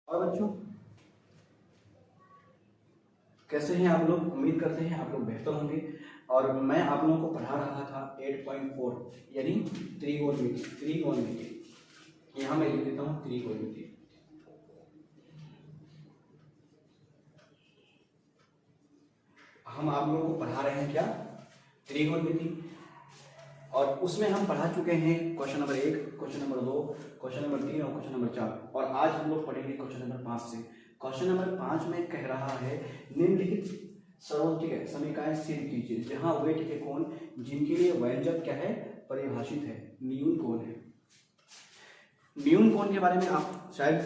और बच्चों कैसे हैं आप लोग? उम्मीद करते हैं आप लोग बेहतर होंगे। और मैं आप लोगों को पढ़ा रहा था 8.4 यानी त्रिकोणमिति। यहाँ मैं लिख देता हूँ त्रिकोणमिति। हम आप लोगों को पढ़ा रहे हैं क्या? त्रिकोणमिति। और उसमें हम पढ़ा चुके हैं question number 1, question number 2, question number 3 और क्वेश्चन नंबर 4। और आज हम लोग पढ़ेंगे क्वेश्चन नंबर 5 से। क्वेश्चन नंबर 5 में कह रहा है निम्नलिखित सर्वोत्तम समीकरण सिद्ध कीजिए जहां वे ठीक है कौन जिनके लिए व्यंजक क्या है परिभाषित है। न्यून कौन है? न्यून कोण के बारे में आप शायद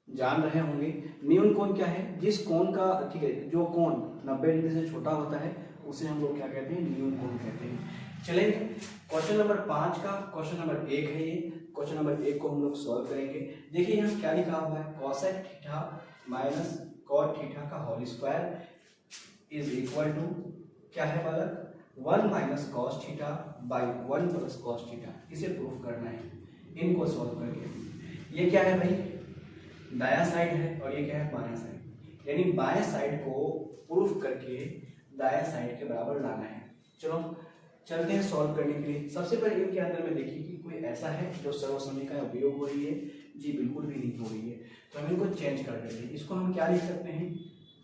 जान रहे होंगे। न्यून कोण क्या है? जिस कोण का ठीक है जो कोण 90 डिग्री से छोटा होता है उसे हम लोग क्या कहते हैं? न्यून कोण कहते हैं। चलेंगे क्वेश्चन नंबर 5 का क्वेश्चन नंबर 1 है ये। क्वेश्चन नंबर 1 को हम लोग सॉल्व करेंगे। देखिए यहाँ क्या लिखा हुआ है, cosec theta minus cot theta का whole square is equal to क्या है बालक 1 minus cos theta by 1 plus cos theta. इसे प्रूफ करना है इनको सॉल्व करके। ये क्या है भाई? दायां साइड है और ये क्या है? बायां साइड। यानी बाएं साइड को प्रूफ करके दायां साइड के बराबर लाना है। चलो चलते हैं सॉल्व करने के लिए। सबसे पहले इनके अंदर में देखिए कि कोई ऐसा है जो सर्वसमीकरण उपयोग हो रही है? जी बिल्कुल भी नहीं हो रही है। तो हम इनको चेंज कर देते हैं। इसको हम क्या लिख सकते हैं?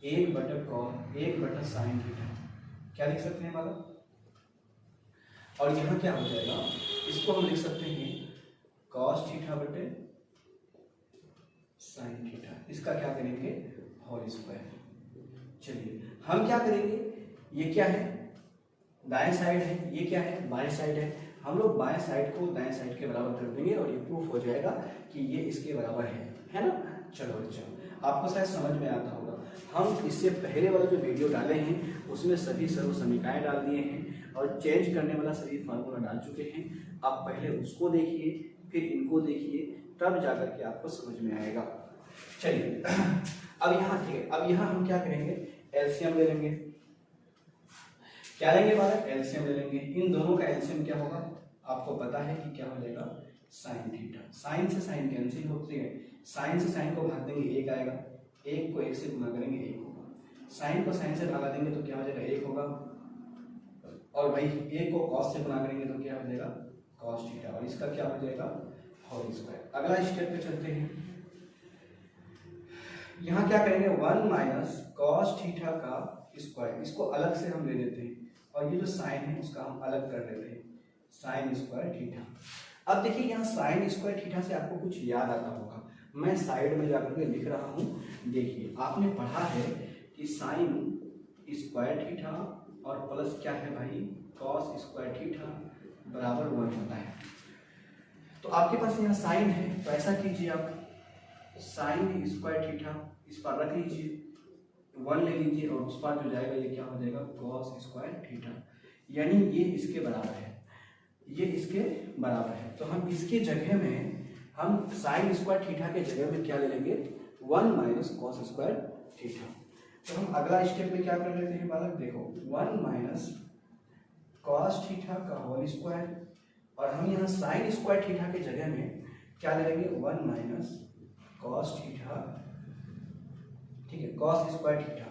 1/sin theta. क्या लिख सकते हैं बालक? और यहाँ क्या हो जाएगा? इसको हम लिख सकते हैं cos थीटा बटे sin थीटा। इसका क्या करेंगे? Whole square. चलिए हम क्या करेंगे? ये क्या है? दाएं साइड है। ये क्या है? बाएं साइड है। हम लोग बाएं साइड को दाएं साइड के बराबर कर देंगे और ये प्रूफ हो जाएगा कि ये इसके बराबर है ना? चलो अच्छा आपको शायद समझ में आता होगा। हम इससे पहले वाला जो वीडियो डाले हैं उसमें सभी सर्व समीकरण डाल दिए हैं और चेंज करने वाला सभी फार्मूला डाल चुके हैं। आप पहले उसको देखिए फिर इनको देखिए तब जाकर के आपको समझ में आएगा। चलिए अब यहाँ ठीक है, अब यहाँ हम क्या करेंगे? एलसीएम ले लेंगे। क्या लेंगे बालक? एलसीएम ले लेंगे। इन दोनों का एलसीएम क्या होगा? आपको पता है कि क्या हो जाएगा? Sine theta. साइन से साइन कैंसिल होती है। साइन से साइन को भाग देंगे 1 आएगा। 1 को 1 से गुना करेंगे 1 होगा। साइन को साइन से भागा देंगे तो क्या हो जाएगा? 1 होगा। और भाई 1 को कॉस से गुना करेंगे तो क्या हो जाएगा? Cos theta. और इसका क्या हो जाएगा? Whole square. अगला स्टेप पे चलते हैं। यहाँ क्या करेंगे? 1 माइनस कॉस थीटा का स्क्वायर। इसको अलग से हम ले लेते हैं और ये जो साइन है उसका हम अलग कर लेते हैं, साइन स्क्वायर थीटा। अब देखिए यहाँ साइन स्क्वायर थीटा से आपको कुछ याद आता होगा। मैं साइड में जाकर के लिख रहा हूँ। देखिए आपने पढ़ा है कि साइन स्क्वायर थीटा और प्लस क्या है भाई? कॉस स्क्वायर थीटा बराबर 1 होता है। तो आपके पास यहाँ साइन है तो ऐसा कीजिए आप साइन स्क्वायर थीटा इस पर रख लीजिए, 1 ले लीजिए और उस पर जो जाएगा ये क्या हो जाएगा? Cos square theta. यानी ये इसके बराबर है, ये इसके बराबर है। तो हम इसके जगह में हम साइन स्क्वायर थीटा के जगह में क्या ले लेंगे? 1 माइनस कॉस स्क्वायर थीटा। तो हम अगला स्टेप में क्या कर लेते हैं बालक? देखो 1 माइनस कॉस थीटा का होल स्क्वायर और हम यहाँ साइन स्क्वायर थीटा के जगह में क्या ले लेंगे? 1 माइनस कॉस थीटा, ठीक है, कॉस स्क्वायर थीटा।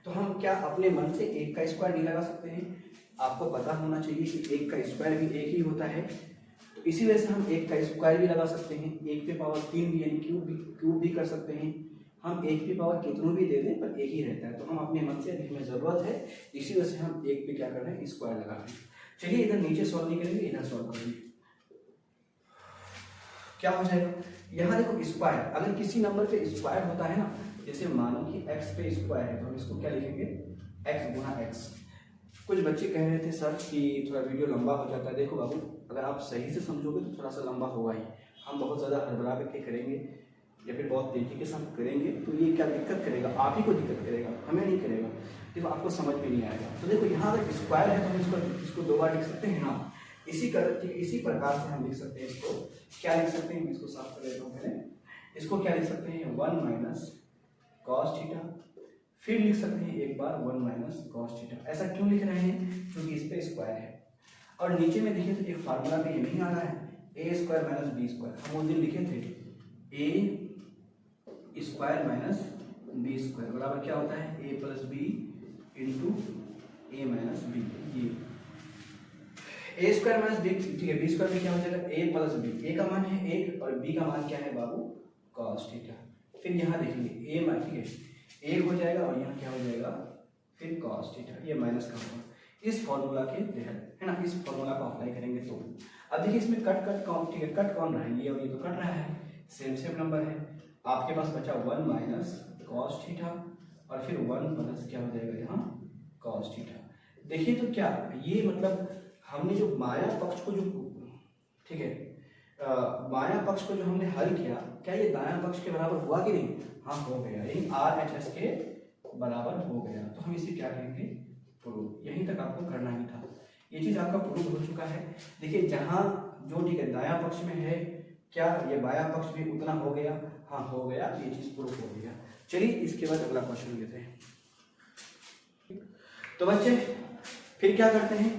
तो हम क्या अपने मन से 1 का स्क्वायर नहीं लगा सकते हैं? आपको पता होना चाहिए कि 1 का स्क्वायर भी 1 ही होता है। तो इसी वजह से हम 1 का स्क्वायर भी लगा सकते हैं, 1 पे पावर 3 भी यानी क्यूब भी कर सकते हैं। हम 1 पे पावर कितनों भी दे दें पर 1 ही रहता है। तो हम अपने मन से हमें जरूरत है इसी वजह से हम 1 पे क्या कर रहे हैं? स्क्वायर लगा रहे हैं। चलिए इधर नीचे सॉल्व नहीं करेंगे, इधर सॉल्व करेंगे। क्या हो जाएगा? यहाँ देखो स्क्वायर, अगर किसी नंबर पे स्क्वायर होता है ना, जैसे मानो कि x पे स्क्वायर है तो हम इसको क्या लिखेंगे? x गुना x। कुछ बच्चे कह रहे थे सर कि थोड़ा वीडियो लंबा हो जाता है। देखो बाबू अगर आप सही से समझोगे तो थोड़ा सा लंबा होगा ही। हम बहुत ज़्यादा हड़बड़ा करके करेंगे या फिर बहुत तेजी के साथ करेंगे तो ये क्या दिक्कत करेगा? आप ही को दिक्कत करेगा, हमें नहीं करेगा। देखो आपको समझ में नहीं आएगा। तो देखो यहाँ अगर स्क्वायर है तो हम इसको 2 बार लिख सकते हैं ना। इसी प्रकार से हम लिख सकते हैं इसको। क्या लिख सकते हैं? इसको साफ कर देता हूँ पहले। इसको क्या लिख सकते हैं? 1 माइनस कॉस थीटा। फिर लिख सकते हैं एक बार 1 माइनस कॉस थीटा। ऐसा क्यों लिख रहे हैं? क्योंकि इस पे स्क्वायर है। और नीचे में देखिए तो एक फार्मूला पे ये नहीं आ रहा है, a square minus B square, हम उस दिन लिखे थे ए स्क्वायर माइनस बी स्क्वायर बराबर क्या होता है ए प्लस बी इंटू ए माइनस बी। ये ए स्क्वायर माइनस बी, ठीक है, बी स्क्वायर में क्या हो जाएगा ए प्लस बी, ए का मान है 1 और बी का मान क्या है बाबू कॉस थीटा। फिर यहाँ देखेंगे ए मान, ठीक है, 1 हो जाएगा और यहाँ क्या हो जाएगा फिर कॉस थीटा, ये माइनस का होगा इस फॉर्मूला के तहत, है ना, इस फॉर्मूला को अप्लाई करेंगे तो। अब देखिए इसमें कट कौन, ठीक है, कट कौन रहा है, ये और ये तो कट रहा है, सेम नंबर है। आपके पास बचा 1 माइनस कॉस थीटा और फिर 1 प्लस क्या हो जाएगा यहाँ कॉस थीटा। देखिए तो क्या ये मतलब हमने जो माया पक्ष को जो, ठीक है, माया पक्ष को जो हमने हल किया, क्या ये दायां पक्ष के बराबर हुआ कि नहीं? हाँ हो गया, यानी RHS के बराबर हो गया। तो हम इसे क्या कहेंगे प्रूफ। यहीं तक आपको करना ही था, ये चीज आपका प्रूफ हो चुका है। देखिए जहां जो, ठीक है, दायां पक्ष में है, क्या ये बायां पक्ष भी उतना हो गया? हाँ हो गया, ये चीज प्रूफ हो गया। चलिए इसके बाद अगला क्वेश्चन लेते हैं। तो बच्चे फिर क्या करते हैं,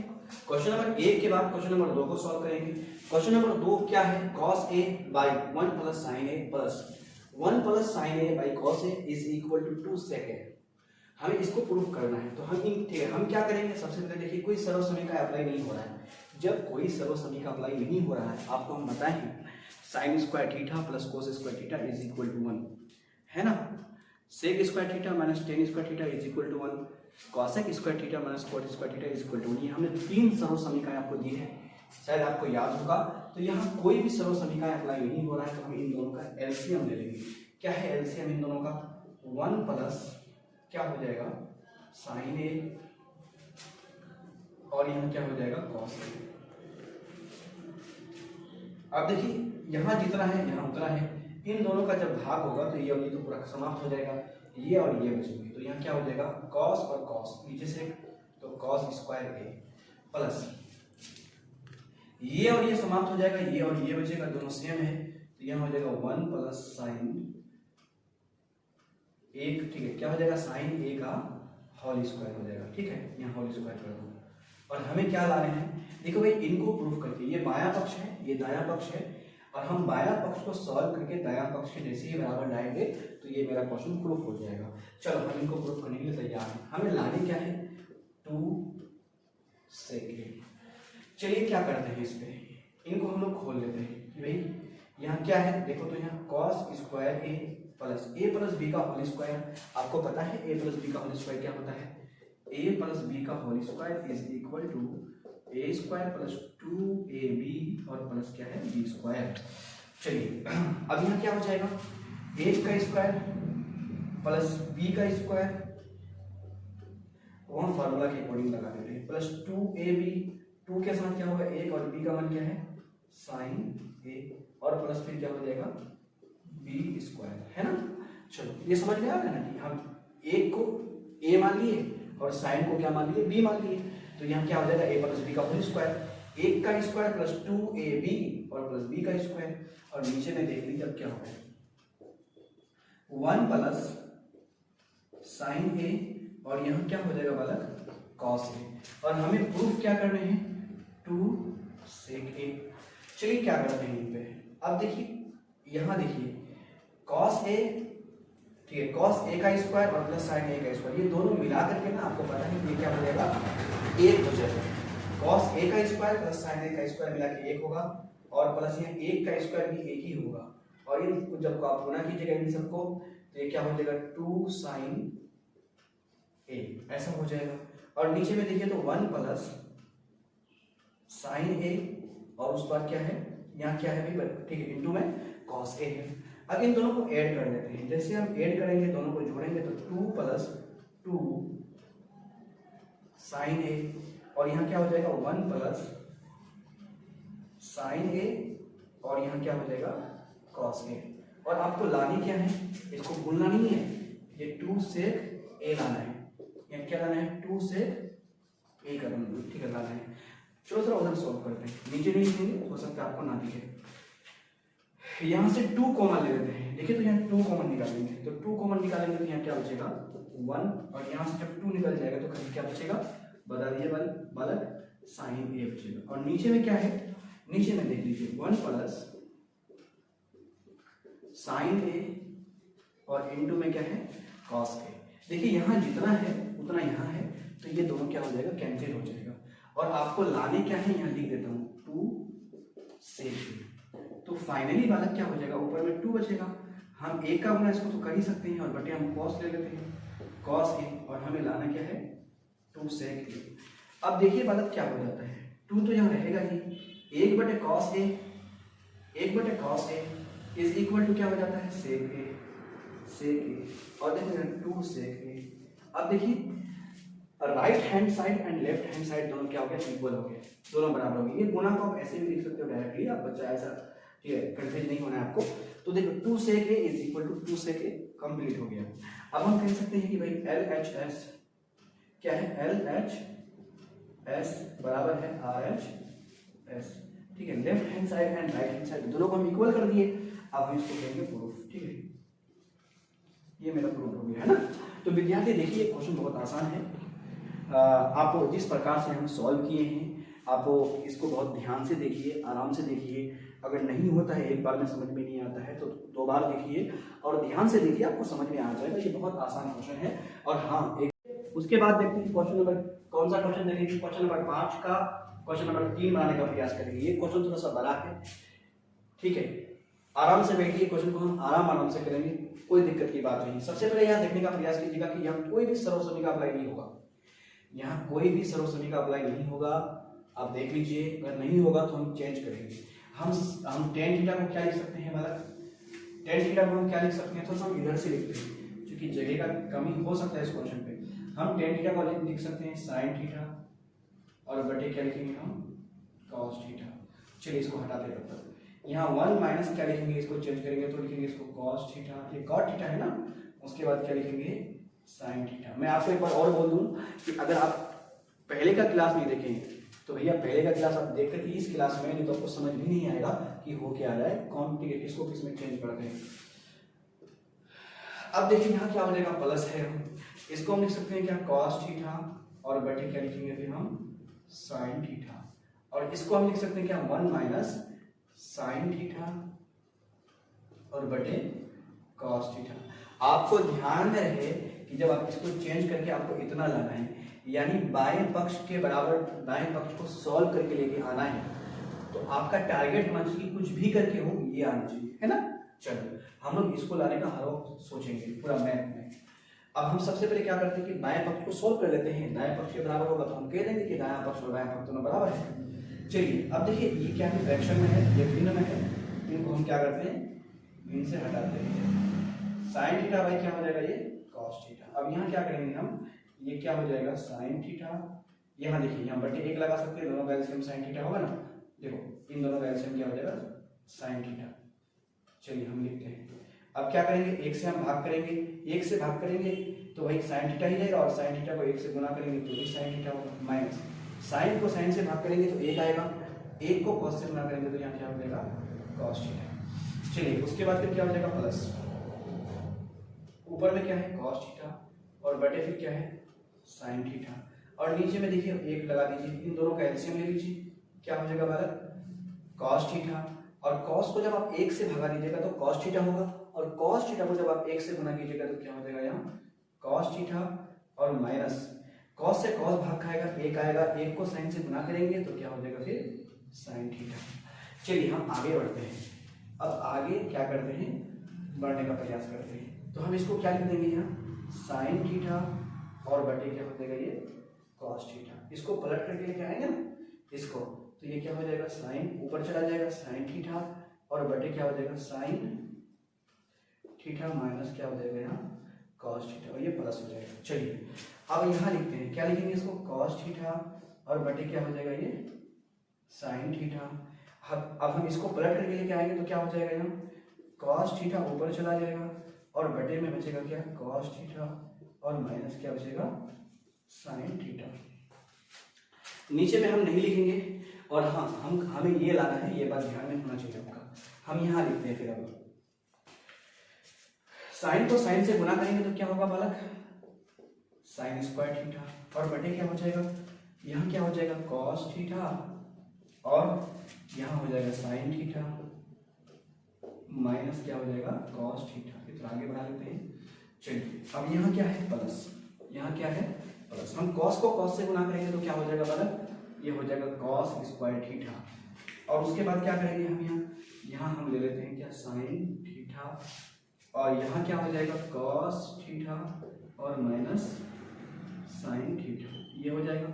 क्वेश्चन नंबर 1 के बाद क्वेश्चन नंबर 2 को सॉल्व करेंगे। क्वेश्चन नंबर 2 क्या है, cos a by 1 plus sin a plus 1 plus sin a by cos a is equal to 2 sec a। हमें इसको प्रूफ करना है। तो हम, ठीक है, हम क्या करेंगे, सबसे पहले देखिए कोई सर्वसमीका अप्लाई नहीं हो रहा है। जब कोई सर्वसमीका अप्लाई नहीं हो रहा है, आपको हम बताएं sine square theta plus cos square theta is equal to 1, है ना, sec square theta minus tan square theta is equal to 1, cosec square theta minus cot square theta is equal to 1। ये हमने 3 सर्वसमीकाएं आपको दी है, शायद आपको याद होगा। तो यहाँ कोई भी सर्वसमीकाएं अप्लाई नहीं हो रहा है, तो हम इन दोनों का एलसीएम ले लेंगे। क्या है एलसीएम इन दोनों का, 1 प्लस क्या हो जाएगा साइन ए और यहाँ क्या हो जाएगा कॉस ए। अब देखिए यहाँ जितना है यहाँ उतना है, इन दोनों का जब भाग होगा तो ये और ये तो पूरा समाप्त हो जाएगा, ये और ये बचेंगे। तो यहाँ क्या हो जाएगा कॉस और कॉस नीचे से, तो कॉस स्क्वायर ए प्लस ये और ये समाप्त हो जाएगा, ये और ये बचेगा, दोनों सेम है। तो यहाँ हो जाएगा 1 प्लस साइन एक, ठीक है, क्या हो जाएगा साइन ए का होल स्क्वायर हो जाएगा, ठीक है, यहाँ होल स्क्वायर कर दो। और हमें क्या लाने हैं, देखो भाई इनको प्रूफ करके, ये बायां पक्ष है ये दायां पक्ष है, और हम बायां पक्ष को सॉल्व करके दायां पक्ष के जैसे ही बराबर लाएंगे तो ये मेरा क्वेश्चन प्रूफ हो जाएगा। चलो हम इनको प्रूफ करने के लिए तैयार हैं। हमें लाने क्या है 2 sec a। चलिए क्या करते हैं, इस पे इनको हम लोग खोल लेते हैं कि भाई यहाँ क्या है, देखो तो यहाँ cos स्क्वायर ए प्लस बी का होल स्क्वायर। आपको पता है a प्लस बी का होल स्क्वायर क्या होता है, a प्लस बी का whole square is equal to a square plus 2ab और प्लस क्या है b स्क्वायर। चलिए अब यहाँ क्या हो जाएगा a का स्क्वायर प्लस b का स्क्वायर, वहाँ फार्मूला के अकॉर्डिंग लगा देते हैं, प्लस 2ab, 2 के साथ क्या होगा 1 और b का मान क्या है साइन a और प्लस फिर क्या हो जाएगा b स्क्वायर, है ना। चलो ये समझ में आ गया ना कि हम 1 को a मान लिए और साइन को क्या मान लिए b मान लिए। तो यहाँ क्या हो जाएगा a प्लस b का होल स्क्वायर, 1 का स्क्वायर प्लस 2ab और प्लस b का स्क्वायर, और नीचे में देख लीजिए अब क्या होगा 1 प्लस साइन a और यहाँ क्या हो जाएगा बालक कॉस ए, और हमें प्रूफ क्या करने हैं 2 sec a। चलिए क्या करते हैं इन पे, अब देखिए यहाँ देखिए cos a, ठीक है, cos a का स्क्वायर और प्लस साइन a का स्क्वायर, ये दोनों मिला करके ना आपको पता है ये क्या हो जाएगा 1 हो जाएगा। cos a का स्क्वायर प्लस साइन a का स्क्वायर मिला के 1 होगा, और प्लस यहाँ 1 का स्क्वायर भी 1 ही होगा, और इन जब आप गुणा कीजिएगा इन सबको तो ये क्या हो जाएगा 2 साइन a, ऐसा हो जाएगा। और नीचे में देखिए तो 1 प्लस साइन a और उस पर क्या है यहाँ क्या है भाई, ठीक है, इंटू में cos a है। अब इन दोनों को ऐड कर देते हैं, जैसे हम ऐड करेंगे दोनों को जोड़ेंगे तो 2 प्लस 2 साइन a और यहाँ क्या हो जाएगा 1 प्लस साइन a और यहाँ क्या हो जाएगा cos a। और आपको लानी क्या है, इसको भूलना नहीं है, ये 2 sec a लाना है, यहाँ क्या लाना है 2 sec a करना, ठीक है, लाना है। चलो थोड़ा उधर सॉल्व करते हैं, नीचे नहीं लिखेंगे, हो सकता है आपको ना दिखे। यहाँ से 2 कॉमन ले लेते हैं, देखिए तो यहाँ 2 कॉमन निकालेंगे, तो 2 कॉमन निकालेंगे तो यहाँ क्या बचेगा 1, और यहाँ से जब 2 निकल जाएगा तो क्या बचेगा, बता दिए बालक साइन a बचेगा। और नीचे में क्या है, नीचे में देख लीजिए 1 प्लस साइन ए और इनटू में क्या है कॉस ए। देखिए यहाँ जितना है उतना यहाँ है, तो ये दोनों क्या हो जाएगा कैंसिल हो जाएगा। और आपको लाने क्या है यहाँ लिख देता हूँ 2 सेक ए। तो फाइनली वाला क्या हो जाएगा, ऊपर में 2 बचेगा। हम ए का गुना इसको तो कर ही सकते हैं और बटे हम कॉस ले लेते हैं कॉस ए, और हमें लाना क्या है 2 सेक ए। अब देखिए बालक क्या हो जाता है, 2 तो यहाँ रहेगा ही, 1 बटे कॉस ए, 1 बटे cos a is equal to क्या हो जाता है सेक ए, सेक ए। और देखिए 2 सेक ए। अब देखिए right hand side and left hand side दोनों क्या हो गया इक्वल हो गए, दोनों बराबर हो गए। ये गुना को आप ऐसे भी लिख सकते हो डायरेक्टली, आप बच्चा ऐसा ठीक है कंफ्यूज नहीं होना है आपको। तो देखो 2 sec A is equal to 2 sec A complete हो गया। अब हम कह सकते हैं कि भाई LHS क्या है, LHS बराबर है RHS, ठीक है। Left hand side and right hand side दोनों को हम इक्वल कर दिए। अब हम इसको कहेंगे प्रूफ, ठीक है। ये मेरा प्रूफ हो गया है ना। तो विद्यार्थी देखिए क्वेश्चन बहुत आसान है, आप जिस प्रकार से हम सॉल्व किए हैं आप इसको बहुत ध्यान से देखिए, आराम से देखिए। अगर नहीं होता है एक बार में समझ में नहीं आता है तो 2 बार देखिए और ध्यान से देखिए, आपको समझ में आ जाएगा। ये बहुत आसान क्वेश्चन है। और हाँ एक उसके बाद देखते हैं क्वेश्चन नंबर कौन सा क्वेश्चन देखेंगे, क्वेश्चन नंबर 5 का क्वेश्चन नंबर 3 बनाने का प्रयास करेंगे। ये क्वेश्चन थोड़ा सा बड़ा है, ठीक है। आराम से बैठिए, क्वेश्चन को हम आराम से करेंगे, कोई दिक्कत की बात नहीं। सबसे पहले यहाँ देखने का प्रयास कीजिएगा कि यहाँ कोई भी सर्वसमि का अप्लाई नहीं होगा, यहाँ कोई भी सर्वसमि का अप्लाई नहीं होगा। आप देख लीजिए, अगर नहीं होगा तो हम चेंज करेंगे। हम tan थीटा को क्या लिख सकते हैं बालक, tan थीटा को हम क्या लिख सकते हैं, तो हम इधर से लिखते हैं क्योंकि जगह का कमी हो सकता है इस क्वेश्चन पे। हम tan थीटा को लिख सकते हैं sin थीटा और बटे क्या लिखेंगे हम cos थीटा। चलिए इसको हटाते हैं तब तक। यहाँ 1 माइनस क्या लिखेंगे, इसको चेंज करेंगे तो लिखेंगे इसको cos थीटा, ये cot थीटा है ना। उसके बाद क्या लिखेंगे sin थीटा। मैं आपको एक बार और बोल दूं कि अगर आप पहले का क्लास नहीं देखें तो भैया पहले का क्लास आप देख करके इस क्लास में, नहीं तो आपको समझ भी नहीं आएगा कि हो क्या रहा है, कौन किसको किस में चेंज कर रहे हैं। अब देखिए यहाँ क्या हो जाएगा प्लस है, इसको हम लिख सकते हैं क्या cos थीटा और बटे क्या लिखेंगे फिर हम sin थीटा। और इसको हम लिख सकते हैं क्या 1 माइनस sin थीटा और बटे cos थीटा। आपको ध्यान में रहे कि जब आप इसको चेंज करके आपको इतना लाना है, यानी बाएं पक्ष के बराबर दाएं पक्ष को सॉल्व करके लेके आना है, तो आपका टारगेट होना चाहिए कुछ भी करके हो ये आना चाहिए, है ना। चलो हम लोग इसको लाने का हर वक्त सोचेंगे पूरा मैथ में। अब हम सबसे पहले क्या करते हैं कि दाएं पक्ष को सॉल्व कर लेते हैं। दाएं पक्ष के बराबर होगा तो हम कह देंगे कि दाएं पक्ष और बाएं पक्ष दोनों बराबर है। चलिए अब देखिए ये क्या है, फ्रैक्शन में है, ये भिन्न में है, इनको हम क्या करते हैं इनसे हटाते हैं। sin थीटा बाई क्या हो जाएगा ये cos थीटा। अब यहाँ क्या करेंगे हम, ये क्या हो जाएगा sin थीटा, यहाँ देखिए यहाँ बटे 1 लगा सकते हैं, दोनों का एलसीएम sin थीटा होगा ना। देखो इन दोनों का एलसीएम क्या हो जाएगा sin थीटा। चलिए हम लिखते हैं। अब क्या करेंगे, 1 से हम भाग करेंगे, 1 से भाग करेंगे तो वही sin थीटा ही रहेगा, और sin थीटा को 1 से गुना करेंगे तो भी sin थीटा होगा, माइनस sin को sin से भाग करेंगे तो 1 आएगा, 1 को cos से गुना करेंगे तो यहाँ क्या हो जाएगा cos थीटा। चलिए उसके बाद फिर क्या हो जाएगा प्लस, ऊपर में क्या है cos थीटा और बटे फिर क्या है sin थीटा, और नीचे में देखिए 1 लगा दीजिए, इन दोनों का एलसीएम ले लीजिए, क्या हो जाएगा बालक cos थीटा। और cos को जब आप 1 से भगा दीजिएगा तो cos थीटा होगा, और cos थीटा को जब आप 1 से गुना कीजिएगा तो क्या हो जाएगा यहाँ cos थीटा, और माइनस cos से cos भाग खाएगा 1 आएगा, 1 को sin से गुना करेंगे तो क्या हो जाएगा फिर sin थीटा। चलिए हम आगे बढ़ते हैं। अब आगे क्या करते हैं, बढ़ने का प्रयास करते हैं। तो हम इसको क्या लिख देंगे यहाँ sin थीटा और बटे क्या हो जाएगा ये cos थीटा। इसको पलट करके लेके आएंगे ना इसको, तो ये क्या हो जाएगा sin, ऊपर चला जाएगा sin थीटा और बटे क्या हो जाएगा sin थीटा माइनस क्या हो जाएगा यहाँ cos थीटा, और ये प्लस हो जाएगा। चलिए अब यहाँ लिखते हैं, क्या लिखेंगे इसको cos थीटा और बटे क्या हो जाएगा ये sin थीटा। अब हम इसको पलट करके लेके आएंगे तो क्या हो जाएगा यहाँ cos थीटा ऊपर चला जाएगा और बटे में बचेगा क्या cos थीटा और माइनस क्या बचेगा sin थीटा। नीचे में हम नहीं लिखेंगे, और हाँ हमें ये लाना है, ये बात ध्यान में होना चाहिए आपका। हम यहाँ लिखते हैं, फिर अब sin को sin से गुना करेंगे तो क्या होगा बालक sin स्क्वायर थीटा, और बटे क्या हो जाएगा यहाँ क्या हो जाएगा cos थीटा और यहाँ हो जाएगा साइन थीटा माइनस क्या हो जाएगा कॉस थीटा। तो आगे बढ़ा लेते हैं। चलिए अब यहाँ क्या है प्लस, यहाँ क्या है प्लस। हम कॉस को कॉस से गुना करेंगे तो क्या हो जाएगा बराबर, ये हो जाएगा कॉस स्क्वायर थीटा। और उसके बाद क्या करेंगे हम यहाँ हम ले लेते हैं क्या साइन थीटा, और यहाँ क्या हो जाएगा कॉस थीटा और माइनस साइन थीटा, ये हो जाएगा।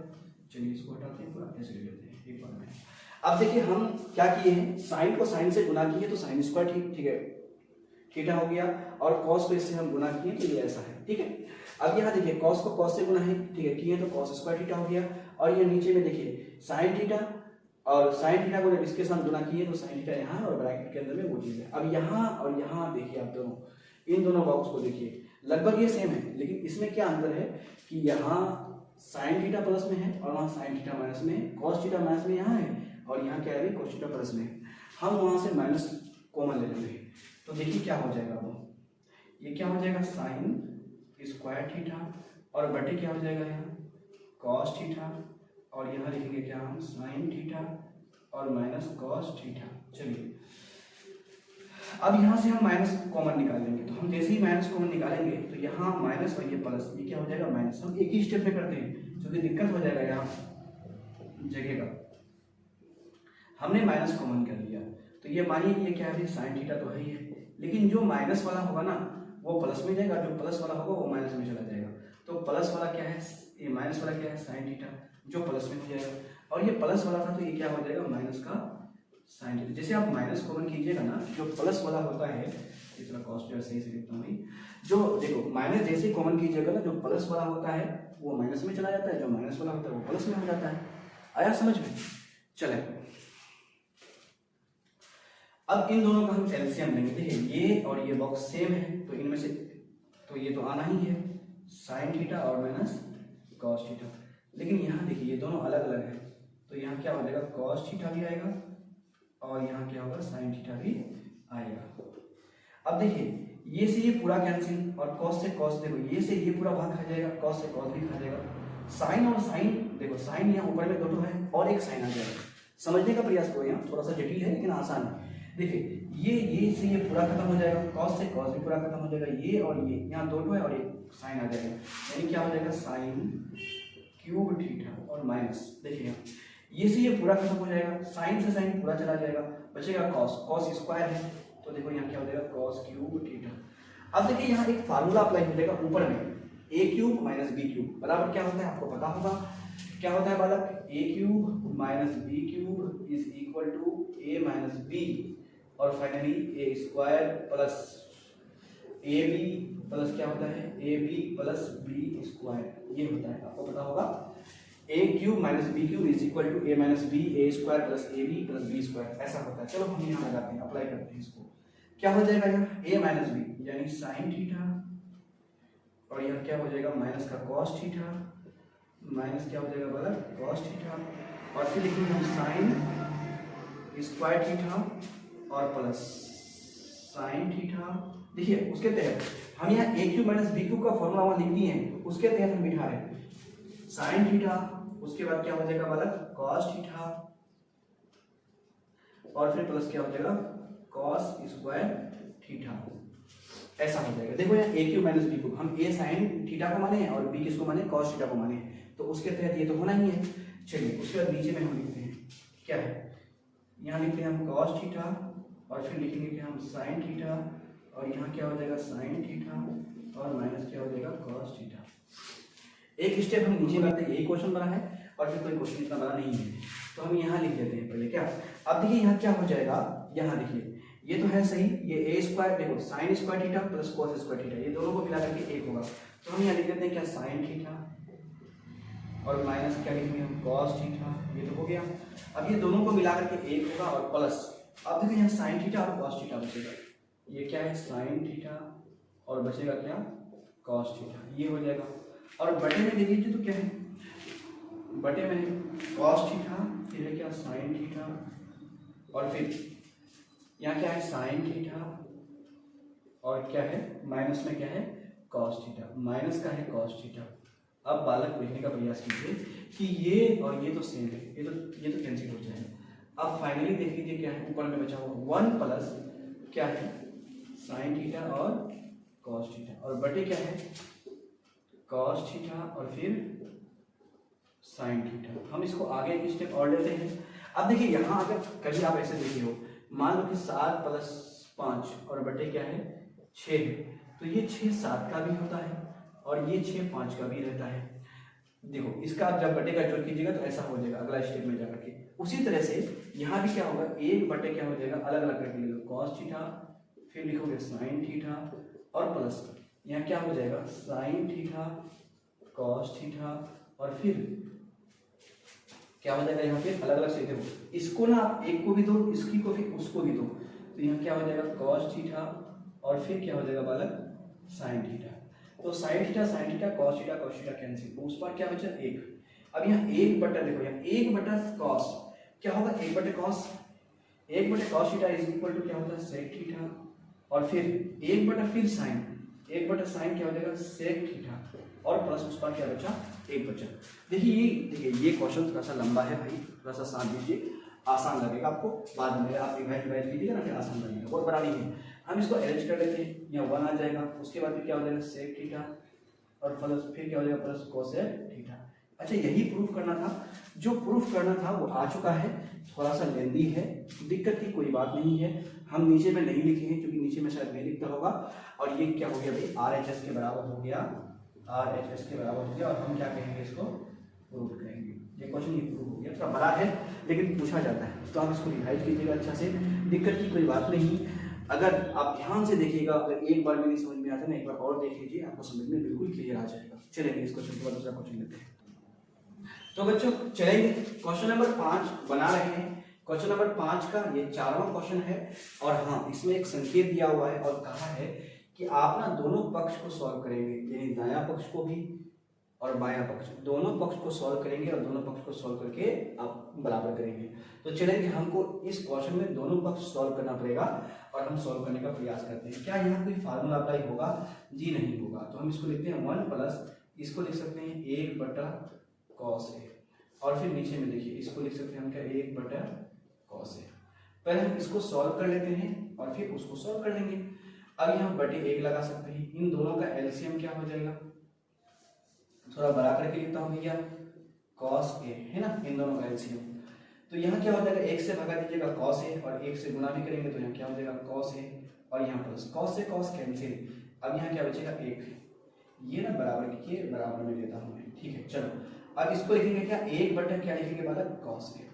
चलिए इसको हटाते हैं, पूरा ऐसे ले लेते हैं एक बार में। अब देखिए हम क्या किए हैं, साइन को साइन से गुना किए तो साइन स्क्वायर ठीक है थीटा हो गया, और कॉस को इससे हम गुना किए तो ये ऐसा है, ठीक है। अब यहाँ देखिए कॉस को कॉस से गुना है, ठीक है, किए तो कॉस स्क्वायर थीटा हो गया, और ये नीचे में देखिए साइन थीटा, और साइन थीटा को जब इसके साथ गुना किए तो साइन थीटा यहाँ और ब्रैकेट के अंदर में वो चीज़ है। अब यहाँ और यहाँ देखिए आप दोनों, इन दोनों बॉक्स को देखिए लगभग ये सेम है, लेकिन इसमें क्या अंतर है कि यहाँ साइन थीटा प्लस में है और वहाँ साइन थीटा माइनस में है, कॉस थीटा माइनस में यहाँ है, और यहाँ क्या है कॉस थीटा प्लस में है। हम वहाँ से माइनस कॉमन ले लेंगे तो देखिए क्या हो जाएगा, वो ये क्या हो जाएगा साइन स्क्वायर थीटा और बटे क्या हो जाएगा यहाँ कॉस थीटा, और यहाँ लिखेंगे क्या हम साइन थीटा और माइनस कॉस थीटा। चलिए अब यहाँ से हम माइनस कॉमन निकालेंगे, तो हम जैसे ही माइनस कॉमन निकालेंगे तो यहाँ माइनस और ये प्लस, ये क्या हो जाएगा माइनस। हम एक ही स्टेप में करते हैं क्योंकि दिक्कत हो जाएगा यहाँ जगह का। हमने माइनस कॉमन कर लिया तो ये मानिए ये क्या है साइन थीटा तो है ही है, लेकिन जो माइनस वाला होगा ना वो प्लस में जाएगा, जो प्लस वाला होगा वो माइनस में चला जाएगा। तो प्लस वाला क्या है, ये माइनस वाला क्या है साइन थीटा, जो प्लस में हो जाएगा, और ये प्लस वाला था तो ये क्या हो जाएगा माइनस का साइन थीटा। जैसे आप माइनस कॉमन कीजिएगा ना, जो प्लस वाला होता है, इतना कॉस्ट सही से लिखता हूँ, जो देखो माइनस जैसे कॉमन कीजिएगा ना, जो प्लस वाला होता है वो माइनस में चला जाता है, जो माइनस वाला होता है वो प्लस में हो जाता है। आया समझ में? चले अब इन दोनों का हम एलसीएम लेंगे। देखिए ये और ये बॉक्स सेम है तो इनमें से तो ये तो आना ही है साइन थीटा और माइनस कॉस थीटा, लेकिन यहाँ देखिए ये दोनों अलग अलग है तो यहाँ क्या हो जाएगा कॉस थीटा भी आएगा और यहाँ क्या होगा साइन थीटा भी आएगा। अब देखिए ये से ये पूरा कैंसिल और कॉस से कॉस, देखो ये से ये पूरा भाग खा जाएगा, कॉस से कॉस भी खा जाएगा। साइन और साइन, देखो साइन यहाँ ऊपर में दो है और एक साइन आ जाएगा। समझने का प्रयास करो, यहाँ थोड़ा सा जटिल है लेकिन आसान है। देखिए ये से ये पूरा खत्म हो जाएगा, कॉस से कॉस भी पूरा खत्म हो जाएगा, ये और ये यहाँ दो है और एक साइन आ जाएगा, यानी क्या हो जाएगा साइन क्यूब थीटा और माइनस। देखिए ये से ये पूरा खत्म हो जाएगा, साइन से साइन पूरा चला जाएगा, बचेगा कॉस, कॉस स्क्वायर है तो देखो यहाँ क्या हो जाएगा कॉस क्यूब थीटा। अब देखिए यहाँ एक फार्मूला अप्लाई हो जाएगा ऊपर में, ए क्यूब माइनस बी क्यूब बराबर क्या होता है आपको पता होगा, क्या होता है बालक, a cube minus b cube is equal to a minus b, और finally a square plus a b plus क्या होता है a b plus b square, ये होता है आपको पता होगा। A cube minus b cube is equal to a minus b a square plus a b plus b square, ऐसा होता है। चलो हम यहाँ लगाते हैं, अप्लाई करते हैं इसको, क्या हो जाएगा यहाँ ए माइनस बी यानी साइन थीटा, और यहाँ क्या हो जाएगा माइनस का कॉस थीटा, माइनस क्या हो जाएगा बड़ा कॉस थीटा, और फिर लिखेंगे हम साइन स्क्वायर थीटा और प्लस साइन थीटा। देखिए उसके तहत हम यहाँ ए क्यूब माइनस बी क्यूब का फॉर्मूला वहाँ लिख दिए हैं, उसके तहत हम बिठा रहे हैं साइन थीटा, उसके बाद क्या हो जाएगा बालक कॉस थीटा, और फिर प्लस क्या हो जाएगा कॉस स्क्वायर थीटा, ऐसा हो जाएगा। देखो यहाँ ए क्यूब माइनस बी क्यूब, हम ए साइन थीटा को माने हैं और बी किसको माने कॉस थीटा को माने हैं, तो उसके तहत ये तो होना ही है। चलिए उसके बाद नीचे में हम लिखते हैं क्या है, यहाँ लिखते हैं हम कॉस थीटा और फिर लिखेंगे कि हम साइन थीटा, और यहाँ क्या हो जाएगा साइन थीटा और माइनस क्या हो जाएगा कॉस थीटा। एक स्टेप हम नीचे करते हैं, यही क्वेश्चन बना है और फिर कोई क्वेश्चन इतना बड़ा नहीं है, तो हम यहाँ लिख लेते हैं पहले क्या। अब देखिए यहाँ क्या हो जाएगा, यहाँ देखिए ये तो है सही, ये ए स्क्वायर देखो sign square theta plus cos square theta, ये दोनों को मिला करके एक होगा, तो हम यहाँ लिख लेते हैं क्या साइन थीटा और माइनस क्या लिखेंगे हम कॉस थीटा, ये तो हो गया। अब ये दोनों को मिला करके एक होगा और प्लस, अब देखिए यहाँ साइन थीटा और कॉस थीटा बचेगा, ये क्या है साइन थीटा और बचेगा क्या कॉस थीटा, ये हो जाएगा। और बटे में देख लीजिए तो क्या है, बटे में कॉस थीटा, फिर है क्या साइन थीटा, और फिर यहाँ क्या है साइन थीटा और क्या है माइनस में क्या है कॉस थीटा, माइनस का है कॉस थीटा। अब बालक लिखने का प्रयास कीजिए कि ये और ये तो सेम है, ये तो कैंसिल हो जाएगा, अब फाइनली देख लीजिए क्या है ऊपर में बचा हुआ 1 प्लस क्या है साइन थीटा और कॉस थीटा और बटे क्या है कॉस थीटा और फिर साइन थीटा। हम इसको आगे एक स्टेप और लेते हैं। अब देखिए यहाँ अगर कभी आप ऐसे देखिए हो, मान लो कि 7 प्लस 5 और बटे क्या है 6 है, तो ये 6 7 का भी होता है और ये 6 5 का भी रहता है। देखो इसका आप जब बटे का जोड़ कीजिएगा तो ऐसा हो जाएगा अगला स्टेप में जाकर के। उसी तरह से यहाँ भी क्या होगा, एक बटे क्या हो जाएगा अलग अलग करके ले लो कॉस थीटा, फिर लिखोगे साइन थीटा और प्लस यहाँ क्या हो जाएगा साइन थीटा कॉस थीटा और फिर क्या हो जाएगा यहाँ पे अलग अलग से देखो इसको ना आप एक को भी दो इसकी को फिर उसको भी दो, तो यहाँ क्या हो जाएगा कॉस थीटा और फिर क्या हो जाएगा बालक साइन थीटा। तो sine theta cos theta cancel, तो उस पर क्या बचा 1। अब यहाँ 1 बटा देखो यहाँ 1 बटा कॉस क्या होगा 1 बटे cos theta is equal to क्या होता है सेक थीटा और फिर 1 बटा फिर साइन 1 बटा साइन क्या हो जाएगा सेक थीटा और प्लस उस पर क्या बचा 1 बचा। देखिए ये क्वेश्चन थोड़ा सा लंबा है भाई, थोड़ा सा साथ दीजिए, आसान लगेगा आपको, बाद में आप रिवाइज कीजिएगा ना फिर आसान लगेगा, बहुत बड़ा नहीं है। हम इसको अरेंज कर लेते हैं, यहाँ 1 आ जाएगा, उसके बाद क्या हो जाएगा सेक थीटा और प्लस फिर क्या हो जाएगा प्लस कोसेक थीटा। अच्छा यही प्रूफ करना था, जो प्रूफ करना था वो आ चुका है, थोड़ा सा लेंदी है, दिक्कत की कोई बात नहीं है। हम नीचे में नहीं लिखे हैं क्योंकि नीचे में शायद नहीं लिखता होगा। और ये क्या हो गया भाई RHS के बराबर हो गया, RHS के बराबर हो गया और हम क्या कहेंगे इसको प्रूफ करेंगे। ये क्वेश्चन ये प्रूफ हो गया, थोड़ा बड़ा है लेकिन पूछा जाता है, तो आप इसको रिवाइज कीजिएगा अच्छा से, दिक्कत की कोई बात नहीं। अगर आप ध्यान से देखिएगा, अगर एक बार में नहीं समझ में आता ना, एक बार और देख लीजिए, आपको समझ में बिल्कुल क्लियर आ जाएगा। चलेंगे इस क्वेश्चन के बाद दूसरा क्वेश्चन लेते हैं। तो बच्चों चलेंगे क्वेश्चन नंबर 5 बना रहे हैं। क्वेश्चन नंबर 5 का ये 4वां क्वेश्चन है और हाँ इसमें एक संकेत दिया हुआ है और कहा है कि आप ना दोनों पक्ष को सॉल्व करेंगे, यानी दायां पक्ष को भी और बायां पक्ष, दोनों पक्ष को सॉल्व करेंगे और दोनों पक्ष को सॉल्व करके आप बराबर करेंगे। तो चलेंगे, हमको इस क्वेश्चन में दोनों पक्ष सॉल्व करना पड़ेगा और हम सॉल्व करने का प्रयास करते हैं। क्या यहाँ कोई फार्मूला अप्लाई होगा? जी नहीं होगा। तो हम इसको लिखते हैं 1 प्लस, इसको लिख सकते हैं 1 बटा कॉस ए और फिर नीचे में देखिए इसको लिख सकते हैं हम क्या 1 बटा कॉस ए। पहले हम इसको सॉल्व कर लेते हैं और फिर उसको सॉल्व कर लेंगे। अब यहाँ बटे 1 लगा सकते हैं, इन दोनों का एलसीएम क्या हो जाएगा, थोड़ा बड़ा करके लिखता हूँ भैया कॉस ए है ना, इन दोनों का एलसीएम। तो यहाँ क्या हो जाएगा 1 से भगा दीजिएगा कॉस ए और 1 से गुना भी करेंगे तो यहाँ क्या हो जाएगा कॉस ए और यहाँ प्लस कॉस से कॉस कैंसिल। अब यहाँ क्या बचेगा 1, ये ना बराबर कीजिए, बराबर में लेता हूँ मैं, ठीक है। चलो अब इसको लिखेंगे क्या 1 बटा क्या लिखेंगे बालक कॉस ए।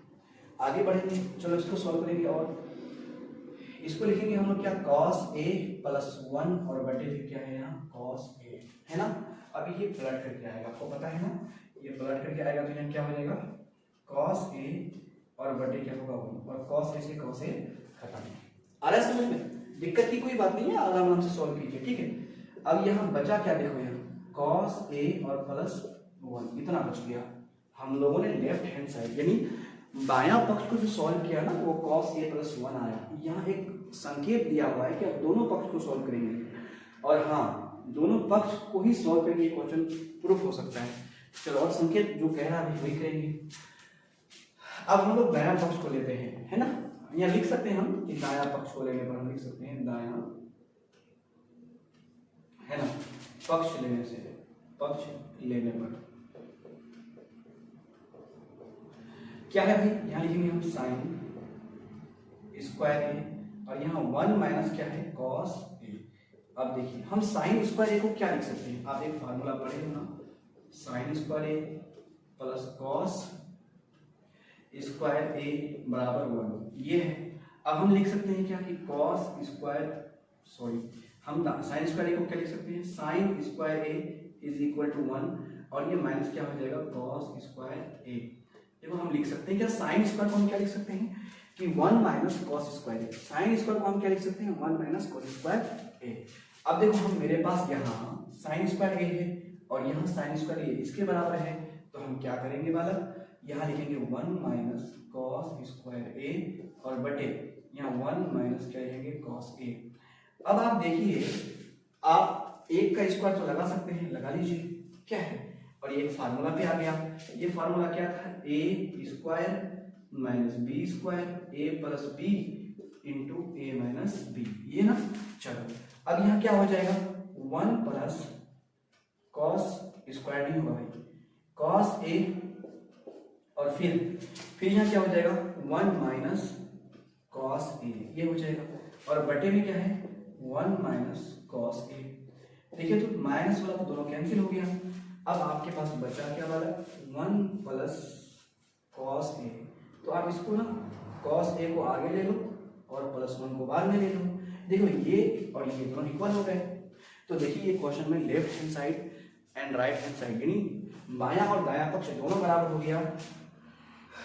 आगे बढ़ेंगे, चलो इसको सॉल्व करेंगे और इसको लिखेंगे हम लोग क्या कॉस ए प्लस 1 और बटे फिर क्या है यहाँ कॉस ए है ना। अभी ये पलट करके आएगा, आपको पता है ना, ये पलट करके आएगा तो यहाँ क्या हो जाएगा कॉस ए और बटे क्या होगा 1 और कॉस ए से कॉस ए खत्म। आ रहा है समझ में, दिक्कत की कोई बात नहीं है, आराम से सॉल्व कीजिए, ठीक है। अब यहाँ बचा क्या देखो, यहाँ कॉस ए और प्लस 1 इतना बच गया। हम लोगों ने लेफ्ट हैंड साइड यानी बायां पक्ष को जो सॉल्व किया ना वो cos a प्लस 1 आया। यहाँ एक संकेत दिया हुआ है कि आप दोनों पक्ष को सॉल्व करेंगे और हाँ दोनों पक्ष को ही सॉल्व करके क्वेश्चन प्रूफ हो सकता है। चलो और संकेत जो कह रहा है वही करेंगे। अब हम लोग दायां पक्ष को लेते हैं, है ना, यहाँ लिख सकते हैं हम कि दायां पक्ष को लेने पर हम लिख सकते हैं दायां है ना, पक्ष लेने से, पक्ष लेने पर क्या है भाई, यहाँ लिखेंगे हम साइन स्क्वायर ए और यहाँ 1 माइनस क्या है कॉस ए। अब देखिए हम साइन स्क्वायर ए को क्या लिख सकते हैं, आप एक फार्मूला पढ़े हो ना, साइन स्क्वायर ए प्लस कॉस स्क्वायर ए बराबर 1 ये है। अब हम लिख सकते हैं क्या कि कॉस स्क्वायर हम साइन स्क्वायर ए को क्या लिख सकते हैं, sine square a is equal to 1 और ये माइनस क्या हो जाएगा कॉस स्क्वायर ए। देखो हम लिख सकते हैं क्या साइन स्क्वायर को हम क्या लिख सकते हैं कि 1 माइनस कॉस स्क्वायर ए, साइन स्क्वायर को हम क्या लिख सकते हैं 1 माइनस कॉस स्क्वायर ए। अब देखो हम मेरे पास यहाँ साइन स्क्वायर ए है और यहाँ साइन स्क्वायर ए इसके बराबर है, तो हम क्या करेंगे बालक, यहाँ लिखेंगे 1 माइनस कॉस स्क्वायर ए और बटे यहाँ 1 माइनस क्या लिखेंगे कॉस ए। अब आप देखिए आप एक का स्क्वायर तो लगा सकते हैं, लगा लीजिए क्या है, और ये एक फार्मूला पे आ गया। ये फार्मूला क्या था, ए स्क्वायर माइनस बी स्क्वायर ए प्लस बी इंटू ए माइनस बी, ये ना। चलो अब यहाँ क्या हो जाएगा, 1 प्लस कॉस स्क्वायर नहीं होगा भाई, कॉस ए, और फिर यहाँ क्या हो जाएगा 1 माइनस कॉस ए, ये हो जाएगा, और बटे में क्या है 1 माइनस कॉस ए। देखिए तो माइनस वाला तो दोनों कैंसिल हो गया। अब आपके पास बचा क्या वाला 1 प्लस कॉस ए, तो आप इसको ना कॉस ए को आगे ले लो और प्लस 1 को बाद में ले लो। देखो ये और ये दोनों इक्वल हो गए। तो देखिए ये क्वेश्चन में left hand side and right hand side यानी बायां और दायां पक्ष दोनों बराबर हो गया।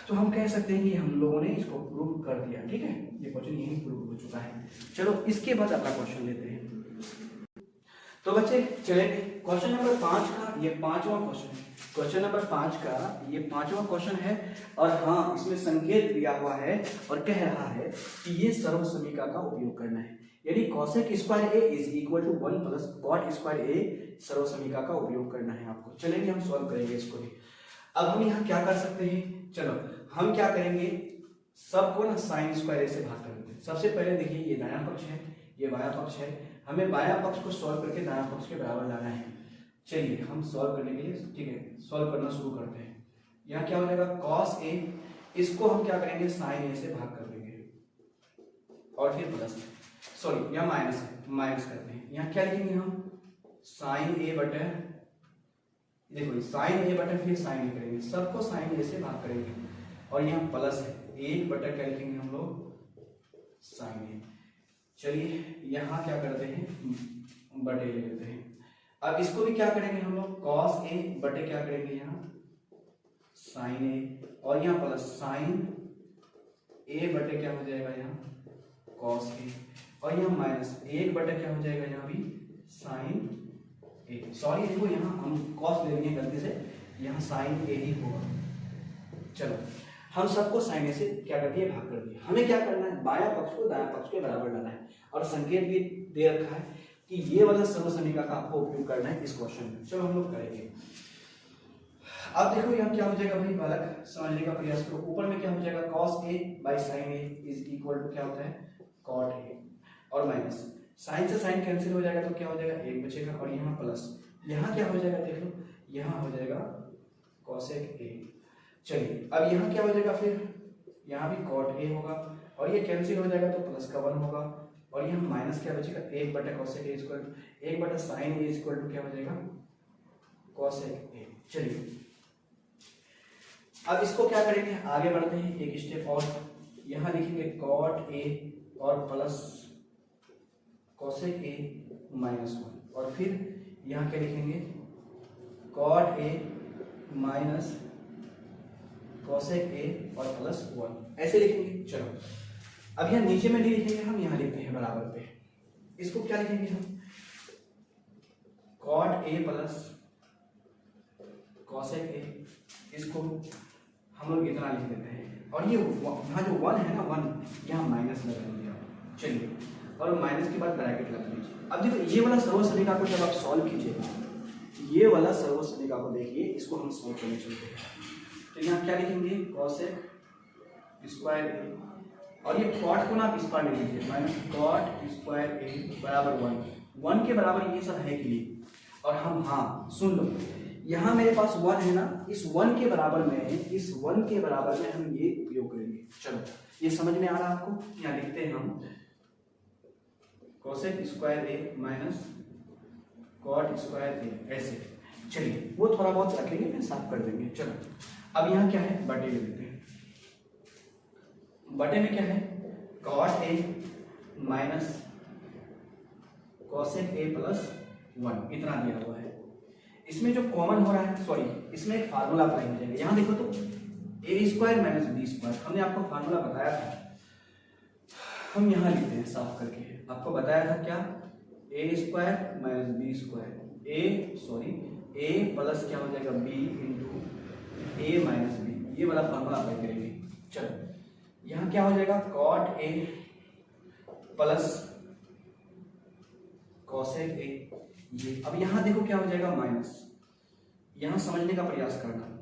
तो हम कह सकते हैं कि हम लोगों ने इसको प्रूव कर दिया। ठीक है, ये क्वेश्चन यही प्रूव हो चुका है। चलो इसके बाद अगला क्वेश्चन लेते हैं। तो बच्चे चलेंगे क्वेश्चन नंबर 5 का, ये 5वां क्वेश्चन है। क्वेश्चन नंबर 5 का ये 5वां क्वेश्चन है, और हाँ इसमें संकेत दिया हुआ है और कह रहा है कि ये सर्व समीकरण का उपयोग करना है, यानी cosec square a is equal to 1 plus cot square a सर्व समीकरण का उपयोग करना है आपको। चलेंगे हम सॉल्व करेंगे इसको भी। अब हम यहाँ क्या कर सकते हैं, चलो हम क्या करेंगे, सबको ना साइन स्क्वायर ए से भाग कर देते हैं। सबसे पहले देखिए ये दायां पक्ष है, ये बायां पक्ष है, हमें बायां पक्ष को सॉल्व करके दायां पक्ष के बराबर लाना है। चलिए हम सॉल्व करने के लिए, ठीक है, सॉल्व करना शुरू करते हैं। यहाँ क्या हो जाएगा cos a, इसको हम क्या करेंगे साइन ए से भाग कर देंगे, और फिर प्लस, सॉरी यहाँ माइनस है, माइनस करते हैं। यहाँ क्या लिखेंगे हम साइन ए बटे, देखो साइन ए बटे फिर साइन ए करेंगे, सबको साइन ए से भाग करेंगे, और यहाँ प्लस है 1 बटे क्या लिखेंगे हम लोग साइन ए। चलिए यहाँ क्या करते हैं बटे ले लेते हैं। अब इसको भी क्या करेंगे हम लोग cos a बटे क्या करेंगे यहाँ sin a, और यहाँ प्लस sin a बटे क्या हो जाएगा यहाँ cos a, और यहाँ माइनस 1 बटे क्या हो जाएगा यहाँ भी sin a। सॉरी देखो यहाँ हम cos ले लिए गलती से, यहाँ sin a ही होगा। चलो हम सबको साइन ए से क्या कर दिए भाग कर दिए। हमें क्या करना है बायां पक्ष को दायां पक्ष के बराबर लाना है, और संकेत भी दे रखा है कि ये वाला सर्व समीकरण का आपको उपयोग करना है इस क्वेश्चन में। चलो हम लोग करेंगे। अब देखो यहाँ क्या हो जाएगा भाई, बालक समझने का प्रयास करो। ऊपर में क्या हो जाएगा cos a by sin a is equal to क्या होता है cot a, और माइनस साइन से साइन कैंसिल हो जाएगा तो क्या हो जाएगा 1 बचेगा, और यहाँ प्लस, यहाँ क्या हो जाएगा देख लो, यहाँ हो जाएगा cosec a। चलिए अब यहाँ क्या हो जाएगा, फिर यहाँ भी cot a होगा, और ये कैंसिल हो जाएगा तो प्लस का 1 होगा, और यहाँ माइनस क्या बचेगा 1 बटा cosec a इक्वल 1 बटा sin a इक्वल टू क्या हो जाएगा cosec a। चलिए अब इसको क्या करेंगे, आगे बढ़ते हैं एक स्टेप और। यहाँ लिखेंगे cot a और प्लस cosec a माइनस 1, और फिर यहाँ क्या लिखेंगे cot a minus cosec a और प्लस 1, ऐसे लिखेंगे। चलो अब यहाँ नीचे में नहीं लिखेंगे, हम यहाँ लिखते हैं बराबर पे। इसको क्या लिखेंगे हम cot a plus cosec a, इसको हम लोग इतना लिख देते हैं, और ये यहाँ जो 1 है ना 1 यहाँ माइनस लगा दीजिए आप। चलिए और माइनस के बाद ब्रैकेट लगा दीजिए। अब देखो ये वाला सर्व समीकरण को जब आप सॉल्व कीजिएगा, ये वाला सर्व समीकरण को देखिए, इसको हम सॉल्व करने चलते हैं। तो यहाँ क्या लिखेंगे cosec स्क्वायर a, और ये cot को ना आप इस पर ले लीजिए माइनस cot स्क्वायर a बराबर 1 के बराबर ये सब है कि नहीं। और हम हाँ सुन लो, यहाँ मेरे पास 1 है ना, इस 1 के बराबर में, इस 1 के बराबर में हम ये उपयोग करेंगे। चलो ये समझ में आ रहा है आपको। यहाँ लिखते हैं हम cosec square a minus cot square a, ऐसे। चलिए वो थोड़ा बहुत रखेंगे फिर साफ कर देंगे। चलो अब यहाँ क्या है बटे ले लेते हैं। बटे में क्या है cot a minus cosec a plus 1, इतना दिया हुआ है। इसमें जो कॉमन हो रहा है, सॉरी इसमें एक फार्मूला अप्लाई हो जाएगा। यहाँ देखो तो a square minus b square, हमने आपको फार्मूला बताया था, हम यहाँ लिखते हैं साफ करके। आपको बताया था क्या a square minus b square, a plus क्या हो जाएगा b into a minus b, ये वाला फार्मूला अप्लाई करेंगे। चलो यहाँ क्या हो जाएगा cot a plus cosec a, ये। अब यहाँ देखो क्या हो जाएगा माइनस, यहाँ समझने का प्रयास करना।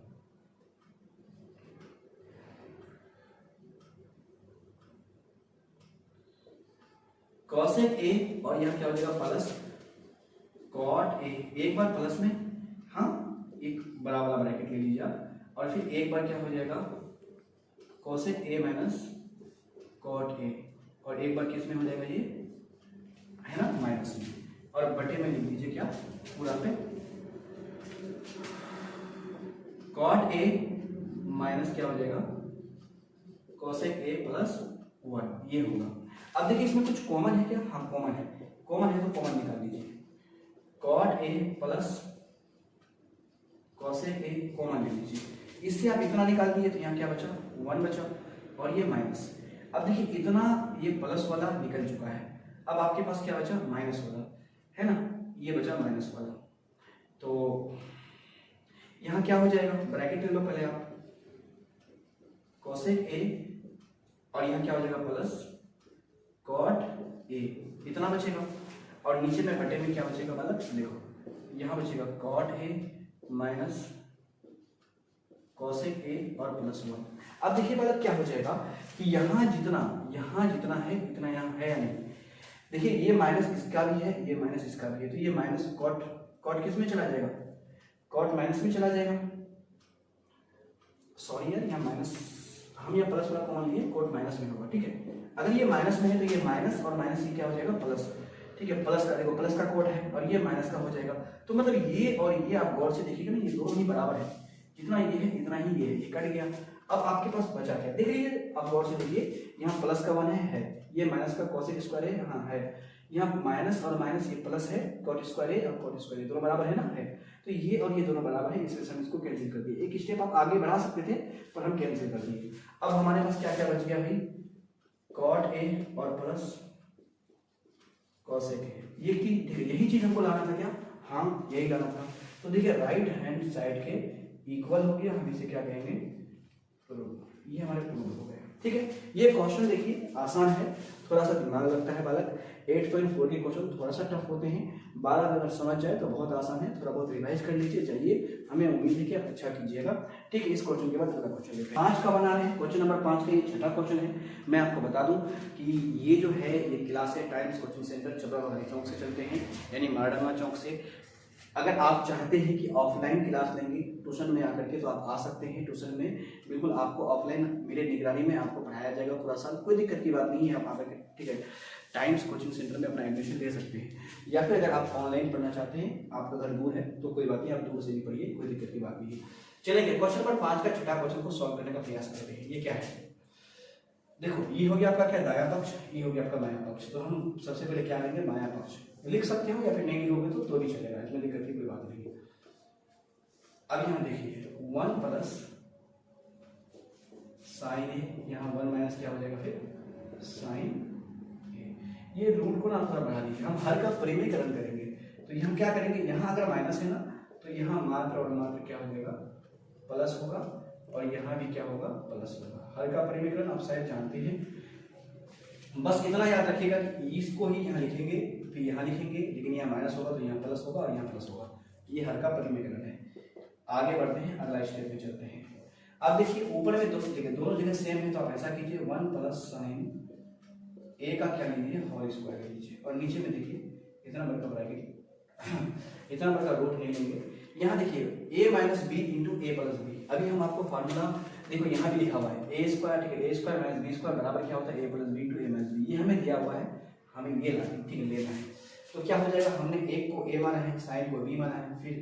कॉसेक ए और यहाँ क्या हो जाएगा प्लस कॉट ए, एक बार प्लस में हाँ एक बड़ा वाला ब्रैकेट ले लीजिए आप, और फिर एक बार क्या हो जाएगा cosec a minus cot a, और एक बार किस में हो जाएगा ये है ना माइनस में, और बटे में लिख दीजिए क्या पूरा पे कॉट ए माइनस क्या हो जाएगा कॉसेक ए प्लस 1, ये होगा। अब देखिए इसमें कुछ कॉमन है क्या, हाँ कॉमन है, कॉमन है तो कॉमन निकाल लीजिए, cot a plus cosec a common ले लीजिए, इससे आप इतना निकाल दिए तो यहाँ क्या बचा 1 बचा, और ये माइनस। अब देखिए इतना ये प्लस वाला निकल चुका है, अब आपके पास क्या बचा माइनस वाला है ना, ये बचा माइनस वाला, तो यहाँ क्या हो जाएगा ब्रैकेट ले लो पहले आप, कॉसेक ए और यहाँ क्या हो जाएगा प्लस कॉट ए, इतना बचेगा, और नीचे में बटे में क्या बचेगा मतलब देखो यहाँ बचेगा cot a minus cosec a और प्लस 1। अब देखिए मतलब क्या हो जाएगा कि यहाँ जितना है इतना यहाँ है या नहीं, देखिए ये माइनस इसका भी है, ये माइनस इसका भी है, तो ये माइनस कॉट किस में चला जाएगा, कॉट माइनस में चला जाएगा, सॉरी यार यहाँ माइनस हम यहाँ प्लस वाला कॉमन लिए, कॉट माइनस में होगा, ठीक है। अगर ये माइनस में है तो ये माइनस और माइनस ये क्या हो जाएगा प्लस, ठीक है, प्लस का देखो प्लस का कोड है और ये माइनस का हो जाएगा, तो मतलब ये और ये आप गौर से देखिएगा ना, ये दोनों ही बराबर है, जितना ये है इतना ही ये है, ये कट गया। अब आपके पास बचा क्या, देखिए आप गौर से देखिए, यहाँ प्लस का 1 है, ये माइनस का कॉसेक स्क्वायर है, हाँ है, यहाँ माइनस और माइनस ये प्लस है, कॉट स्क्वायर है और कॉट स्क्वायर दोनों बराबर है ना, है, तो ये और ये दोनों बराबर है, इसलिए हम इसको कैंसिल कर दिए। एक स्टेप आप आगे बढ़ा सकते थे पर हम कैंसिल कर दिए। अब हमारे पास क्या क्या बच गया भाई, कॉट ए और प्लस कॉसेक ए, ये की यही चीज हमको लाना था क्या, हाँ यही लाना था। तो देखिए राइट हैंड साइड के इक्वल हो गया, हम इसे क्या कहेंगे प्रूफ, ये हमारे प्रूफ हो गया, ठीक है। ये क्वेश्चन देखिए आसान है, थोड़ा सा दिमाग लगता है बालक, 8.4 के क्वेश्चन थोड़ा सा टफ होते हैं, 12 अगर समझ जाए तो बहुत आसान है, थोड़ा बहुत रिवाइज कर लीजिए, जाइए, हमें उम्मीद है कि आप अच्छा कीजिएगा, ठीक है। इस क्वेश्चन के बाद अगला क्वेश्चन लेते हैं, 5 का बना रहे हैं, क्वेश्चन नंबर 5 का ये छठा क्वेश्चन है। मैं आपको बता दूं कि ये जो है ये क्लास है टाइम्स कोचिंग सेंटर चपरा चौक से चलते हैं, यानी मारडमा चौक से। अगर आप चाहते हैं कि ऑफलाइन क्लास लेंगे ट्यूशन में आकर के तो आप आ सकते हैं, ट्यूशन में बिल्कुल आपको ऑफलाइन मेरे निगरानी में आपको पढ़ाया जाएगा पूरा साल, कोई दिक्कत की बात नहीं है, आप आकर के ठीक है टाइम्स कोचिंग सेंटर में अपना एडमिशन ले सकते हैं। या फिर अगर आप ऑनलाइन पढ़ना चाहते हैं, आपका घर दूर है तो कोई बात नहीं, आप दूर से भी पढ़िए, कोई दिक्कत की बात नहीं है। चलेंगे क्वेश्चन नंबर 5 का छठा क्वेश्चन को सॉल्व करने का प्रयास करते हैं। ये क्या है, देखो ये हो गया आपका क्या दायां पक्ष, ये हो गया आपका बायां पक्ष, तो हम सबसे पहले क्या लेंगे बायां पक्ष, लिख सकते हो या फिर नहीं लिखोगे तो भी चलेगा, इसमें दिक्कत की कोई बात नहीं है। अब यहाँ देखिए 1 प्लस साइन ए, यहाँ 1 माइनस क्या हो जाएगा फिर साइन ए, ये रूट को ना थोड़ा बढ़ा दीजिए, हम हर का परिमेयकरण करेंगे, तो यहाँ क्या करेंगे, यहाँ अगर माइनस है ना तो यहाँ मात्र और मात्र क्या हो जाएगा प्लस होगा, और यहाँ भी क्या होगा प्लस होगा, हर का परिमेयकरण आप शायद जानते हैं। बस इतना याद रखिएगा कि इसको ही यहाँ लिखेंगे फिर यहाँ लिखेंगे, लेकिन यहाँ माइनस होगा तो यहाँ प्लस होगा और यहाँ प्लस होगा, ये हर का परिमेयकरण है। आगे बढ़ते हैं, अगला स्टेप में चलते हैं। अब देखिए ऊपर में दोनों जगह सेम है, तो आप ऐसा कीजिए 1 प्लस साइन ए का क्या लीजिए होल स्क्वायर ले लीजिए, और नीचे में देखिए इतना बड़ा ब्रैकेट इतना बड़ा रूट नहीं लेंगे। यहाँ देखिए a minus b into a plus b, अभी हम आपको फार्मूला देखो यहाँ भी लिखा हुआ है ए स्क्वायर, ठीक है, a square minus B square बराबर क्या होता है ए प्लस बी इंटू ए माइनस बी, ये हमें दिया हुआ है, हमें ये लाना ठीक है लेना है। तो क्या हो जाएगा, हमने एक को a माना है, साइन को b माना है, फिर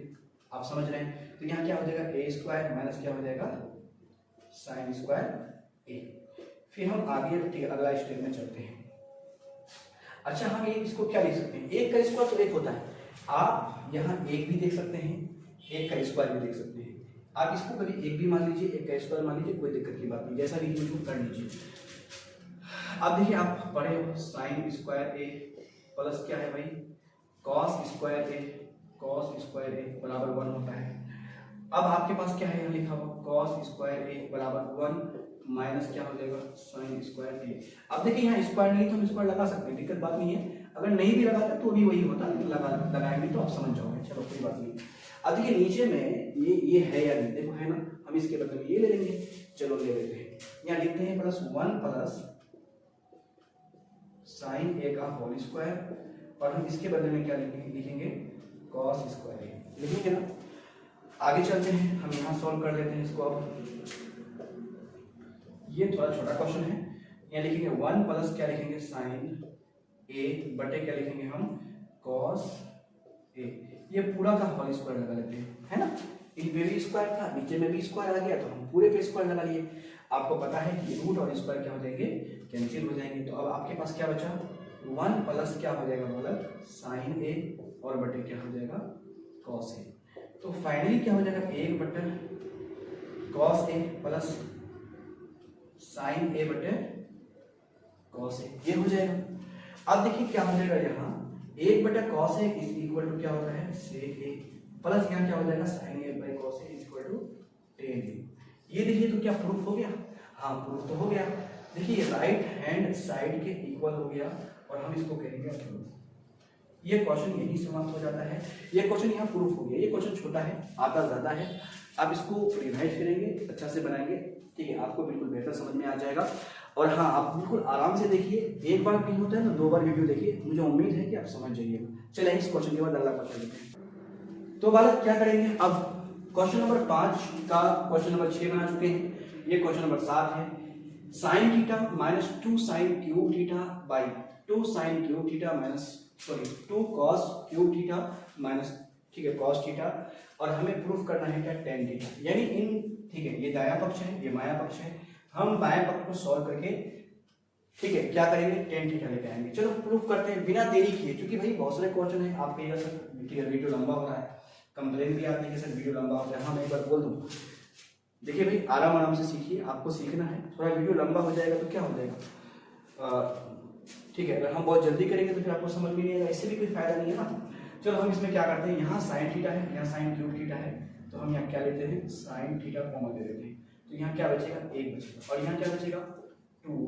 आप समझ रहे हैं, तो यहाँ क्या हो जाएगा ए स्क्वायर माइनस क्या हो जाएगा साइन स्क्वायर ए। फिर हम आगे ठीक है अगला स्टेप में चलते हैं। अच्छा हम एक इसको क्या लिख सकते हैं, एक का स्क्वायर तो एक होता है, आप यहाँ एक भी देख सकते हैं, एक का स्क्वायर भी देख सकते हैं, आप इसको कभी एक भी मान लीजिए एक का स्क्वायर मान लीजिए, कोई दिक्कत की बात नहीं, जैसा भी यूज कर लीजिए। अब देखिए आप पढ़े हो साइन स्क्वायर ए प्लस क्या है भाई कॉस स्क्वायर ए, कॉस स्क्वायर ए बराबर 1 होता है। अब आपके पास क्या है यहाँ लिखा हुआ कॉस स्क्वायर ए बराबर 1 माइनस क्या हो जाएगा साइन स्क्वायर ए। अब देखिए यहाँ स्क्वायर नहीं तो हम स्क्वायर लगा सकते हैं, दिक्कत बात नहीं है, अगर नहीं भी लगाते तो भी वही होता, लगाएंगे तो आप समझ जाओगे, चलो कोई बात नहीं। अब देखिए नीचे में ये है या नहीं, देखो है ना, हम इसके बदले में ये ले लेंगे, चलो ले लेते हैं, यहाँ लिखते हैं प्लस 1 प्लस साइन ए का होल स्क्वायर, और हम इसके बदले में क्या लिखेंगे कॉस स्क्वायर ए लिखेंगे ना। आगे चलते हैं, हम यहाँ सॉल्व कर लेते हैं इसको। अब ये थोड़ा छोटा क्वेश्चन है, यहाँ लिखेंगे 1 प्लस क्या लिखेंगे साइन ए बटे क्या लिखेंगे हम कॉस ए। ये पूरा का होल स्क्वायर लगा लेते हैं, है ना। इन पे भी स्क्वायर था, नीचे में भी स्क्वायर आ गया, तो हम पूरे पे स्क्वायर लगा लिए। आपको पता है कि रूट और स्क्वायर क्या हो जाएंगे, कैंसिल हो जाएंगे। तो अब आपके पास क्या बचा 1 प्लस क्या हो जाएगा बोला साइन ए और बटे क्या हो जाएगा कॉस ए। तो फाइनली क्या हो जाएगा 1 बटे कॉस ए प्लस साइन ए बटे कॉस ए, ये हो जाएगा। अब देखिए क्या हो जाएगा, यहाँ 1 बटे cos a is equal to क्या होता है सेक ए, प्लस यहाँ क्या हो जाएगा sine a by cos a is equal to tan a. ये देखिए तो क्या प्रूफ हो गया, हाँ प्रूफ तो हो गया। देखिए राइट हैंड साइड के इक्वल हो गया और हम इसको कहेंगे प्रूफ। ये क्वेश्चन यही समाप्त हो जाता है। ये क्वेश्चन यहाँ प्रूफ हो गया। ये क्वेश्चन छोटा है, आता ज्यादा है, आप इसको रिवाइज करेंगे, अच्छा से बनाएंगे, ठीक है, आपको बिल्कुल बेहतर समझ में आ जाएगा। और हाँ, आप बिल्कुल आराम से देखिए, एक बार नहीं होता है ना, 2 बार वीडियो देखिए, मुझे उम्मीद है कि आप समझ जाइएगा। चलिए इस क्वेश्चन के बाद अगला क्वेश्चन लेते हैं। तो बालक क्या करेंगे, अब क्वेश्चन नंबर 5 का क्वेश्चन नंबर 6 बना चुके हैं। ये क्वेश्चन नंबर 7 है, sine theta minus 2 sine cube theta by 2 sine cube theta minus 2 cos cube theta minus, ठीक है, कॉस थीटा, और हमें प्रूफ करना है क्या टेन थीटा। यानी इन, ठीक है, ये दायां पक्ष है, ये बायां पक्ष है, हम बाएं पक्ष को सॉल्व करके, ठीक है, क्या करेंगे टेन थीटा लेके आएंगे। चलो प्रूफ करते हैं बिना देरी किए, क्योंकि भाई बहुत सारे क्वेश्चन है। आप कहिएगा सर ठीक है वीडियो लंबा हो रहा है, कंप्लेन भी आती है कि सर वीडियो लंबा होता है। हाँ मैं एक बार बोल दूँ, देखिए भाई आराम आराम से सीखिए, आपको सीखना है। थोड़ा वीडियो लंबा हो जाएगा तो क्या हो जाएगा, ठीक है, अगर हम बहुत जल्दी करेंगे तो फिर आपको समझ में नहीं आएगा, इससे भी कोई फायदा नहीं है ना। चलो हम इसमें क्या करते हैं, यहाँ साइन थीटा है, यहाँ साइन क्यूब थीटा है, तो हम यहाँ क्या लेते हैं साइन थीटा कॉमन ले लेते हैं। तो यहाँ क्या बचेगा 1 बचेगा, और यहाँ क्या बचेगा 2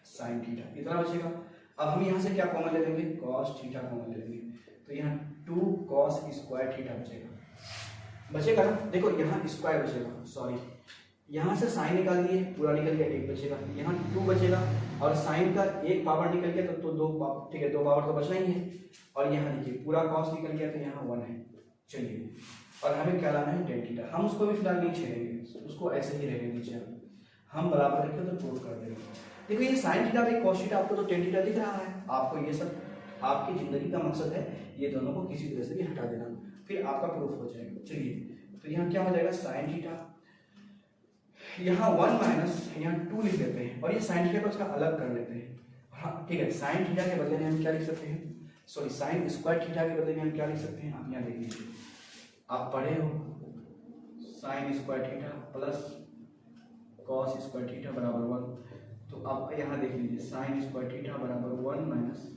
साइन थीटा, इतना बचेगा। अब हम यहाँ से क्या कॉमन ले लेंगे कॉस थीटा कॉमन ले लेंगे, तो यहाँ 2 कॉस स्क्वायर थीटा बचेगा ना। देखो यहाँ स्क्वायर बचेगा, सॉरी यहाँ से साइन निकाल दिए, पूरा निकल गया, 1 बचेगा, यहाँ 2 बचेगा, और साइन का 1 पावर निकल गया तो 2 पावर, ठीक है, 2 पावर तो बचना ही है। और यहाँ देखिए पूरा कॉस निकल गया तो यहाँ 1 है। चलिए, और हमें क्या लाना है टेन थीटा, हम उसको भी फिलहाल नहीं छेड़ेंगे, उसको ऐसे ही रहने दीजिए, हम बराबर रखें तो प्रूफ कर देंगे। देखो ये sine theta by cos theta, आपको तो टेन थीटा दिख रहा है, आपको ये सब आपकी जिंदगी का मकसद है, ये दोनों को किसी तरह से भी हटा देना, फिर आपका प्रूफ हो जाएगा। चलिए, तो यहाँ क्या हो जाएगा साइन थीटा, यहाँ 1 माइनस यहाँ 2 लिख देते हैं, और ये साइन थीटा को उसका अलग कर लेते हैं। हाँ ठीक है, साइन थीटा के बदले में हम क्या लिख सकते हैं, सॉरी साइन स्क्वायर थीटा के बदले में हम क्या लिख सकते हैं, आप यहाँ देख लीजिए, आप पढ़े हो sign square theta plus cos square theta बराबर 1। तो आप यहाँ देख लीजिए साइन स्क्वायर थीटा बराबर 1 माइनस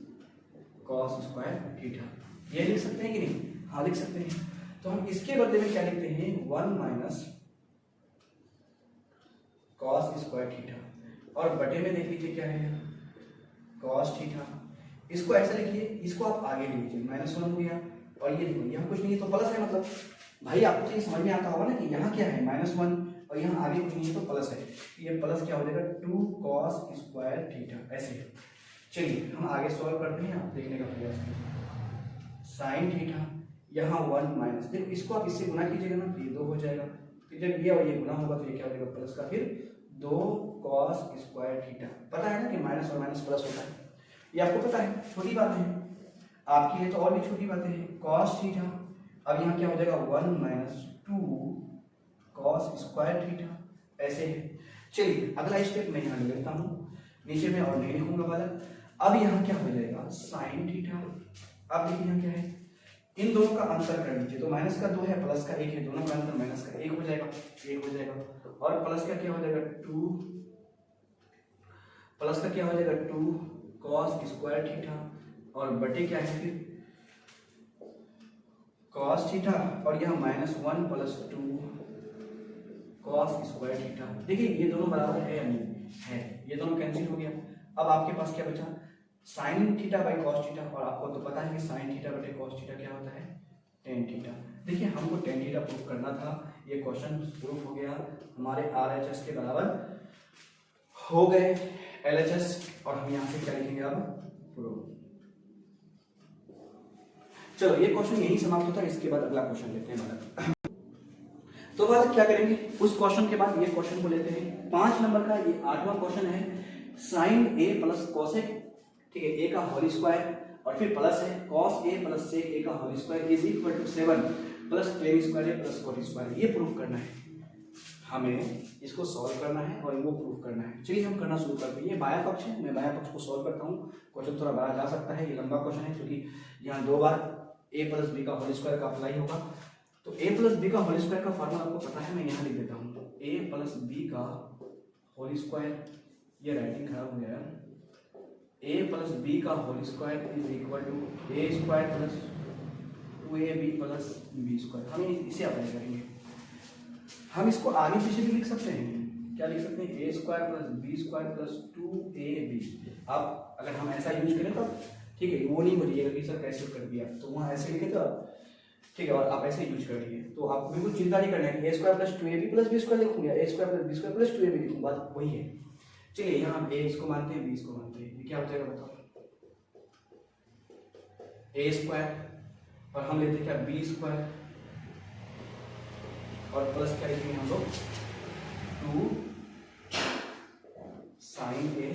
कॉस स्क्वायर थीटा, ये लिख सकते हैं कि नहीं, हाँ लिख सकते हैं। तो हम इसके बदले में क्या लिखते हैं 1 माइनस कॉस स्क्वायर थीटा, और बटे में देख लीजिए क्या है कॉस थीटा। इसको ऐसे लिखिए, इसको आप आगे ले लीजिए, -1 हो गया, और ये देखो यहाँ कुछ नहीं है तो प्लस है, मतलब भाई आपको ये समझ में आता होगा ना कि यहाँ क्या है -1 और यहाँ आगे कुछ नहीं है तो प्लस है, ये प्लस क्या हो जाएगा 2 कॉस स्क्वायर थीटा, ऐसे। चलिए हम आगे सॉल्व करते हैं, आप देखने का प्रयास करिए। साइन थीटा यहाँ 1 माइनस, देखो इसको आप इससे गुना कीजिएगा ना, ये 2 हो जाएगा, फिर जब ये और ये गुना होगा तो ये क्या हो जाएगा प्लस का, फिर 2 कॉस स्क्वायर थीटा। पता है ना कि माइनस और माइनस प्लस होता है, ये आपको पता है, छोटी बात है आपके लिए, तो और भी छोटी बातें हैं। कॉस थीटा, अब यहाँ क्या हो जाएगा 1 माइनस 2 कॉस स्क्वायर थीटा, ऐसे है। चलिए अगला स्टेप मैं यहाँ ले लेता हूँ, नीचे में और नहीं लिखूंगा बालक। अब यहाँ क्या हो जाएगा साइन थीटा, अब देखिए यहाँ क्या है, इन दोनों का अंतर कर लीजिए, तो माइनस का 2 है, प्लस का 1 है, दोनों का अंतर माइनस का 1 हो जाएगा, 1 हो जाएगा, और प्लस का क्या हो जाएगा 2, प्लस का क्या हो जाएगा 2 कॉस स्क्वायर थीटा, और बटे क्या है फिर कॉस थीटा, और यहाँ -1 प्लस 2 कॉस स्क्वायर थीटा। देखिए ये दोनों बराबर है या नहीं है, ये दोनों कैंसिल हो गया। अब आपके पास क्या बचा sine theta by cos theta, और आपको तो पता है कि साइन थीटा बटे कॉस थीटा क्या होता है टेन थीटा। देखिए हमको टेन थीटा प्रूफ करना था, ये क्वेश्चन प्रूफ हो गया, हमारे RHS के बराबर हो गए। LHS और हम यहाँ से क्या लिखेंगे अब प्रूव। चलो ये क्वेश्चन यही समाप्त होता है, इसके बाद अगला क्वेश्चन लेते हैं बालक। तो बालक क्या करेंगे, उस क्वेश्चन के बाद ये क्वेश्चन को लेते हैं 5 नंबर का, ये 8वां क्वेश्चन है साइन ए प्लस कॉसेक, ठीक है, ए का होल स्क्वायर और फिर प्लस है cos A plus sec a का whole square is equal to 7 plus tan square A plus cot square. ये प्रूफ करना है हमें, इसको सॉल्व करना है और वो प्रूफ करना है। चलिए हम करना शुरू करते हैं। ये बाया पक्ष है, मैं बाया पक्ष को सॉल्व करता हूँ। क्वेश्चन थोड़ा बड़ा जा सकता है, ये लंबा क्वेश्चन है क्योंकि यहाँ 2 बार a प्लस बी का होल स्क्वायर का अप्लाई होगा। तो a प्लस बी का होल स्क्वायर का फॉर्मूला आपको पता है, मैं यहाँ लिख देता हूँ a प्लस बी का होल स्क्वायर, ये राइटिंग खराब हो गया, a प्लस बी का whole square is equal to a square plus 2ab plus b square. हम इसे अप्लाई करेंगे। हम इसको आगे पीछे भी लिख सकते हैं, क्या लिख सकते हैं, a square plus b square plus 2ab। अब अगर हम ऐसा यूज करें तो ठीक है, वो नहीं बोलिएगा कि सर कैसे कर दिया, तो वहाँ ऐसे लिखे तो ठीक है, और आप ऐसे यूज कर लिए तो आप बिल्कुल चिंता नहीं करना है। A square plus 2ab plus b square लिखूंगा, a square plus b square plus 2ab लिखूंगा, बात वही है। चलिए यहाँ हम ए इसको मानते हैं, बी इसको मानते हैं, ये क्या हो जाएगा बताओ, ए स्क्वायर और हम लेते हैं क्या बी स्क्वायर और प्लस क्या लिखेंगे हम लोग 2 साइन ए,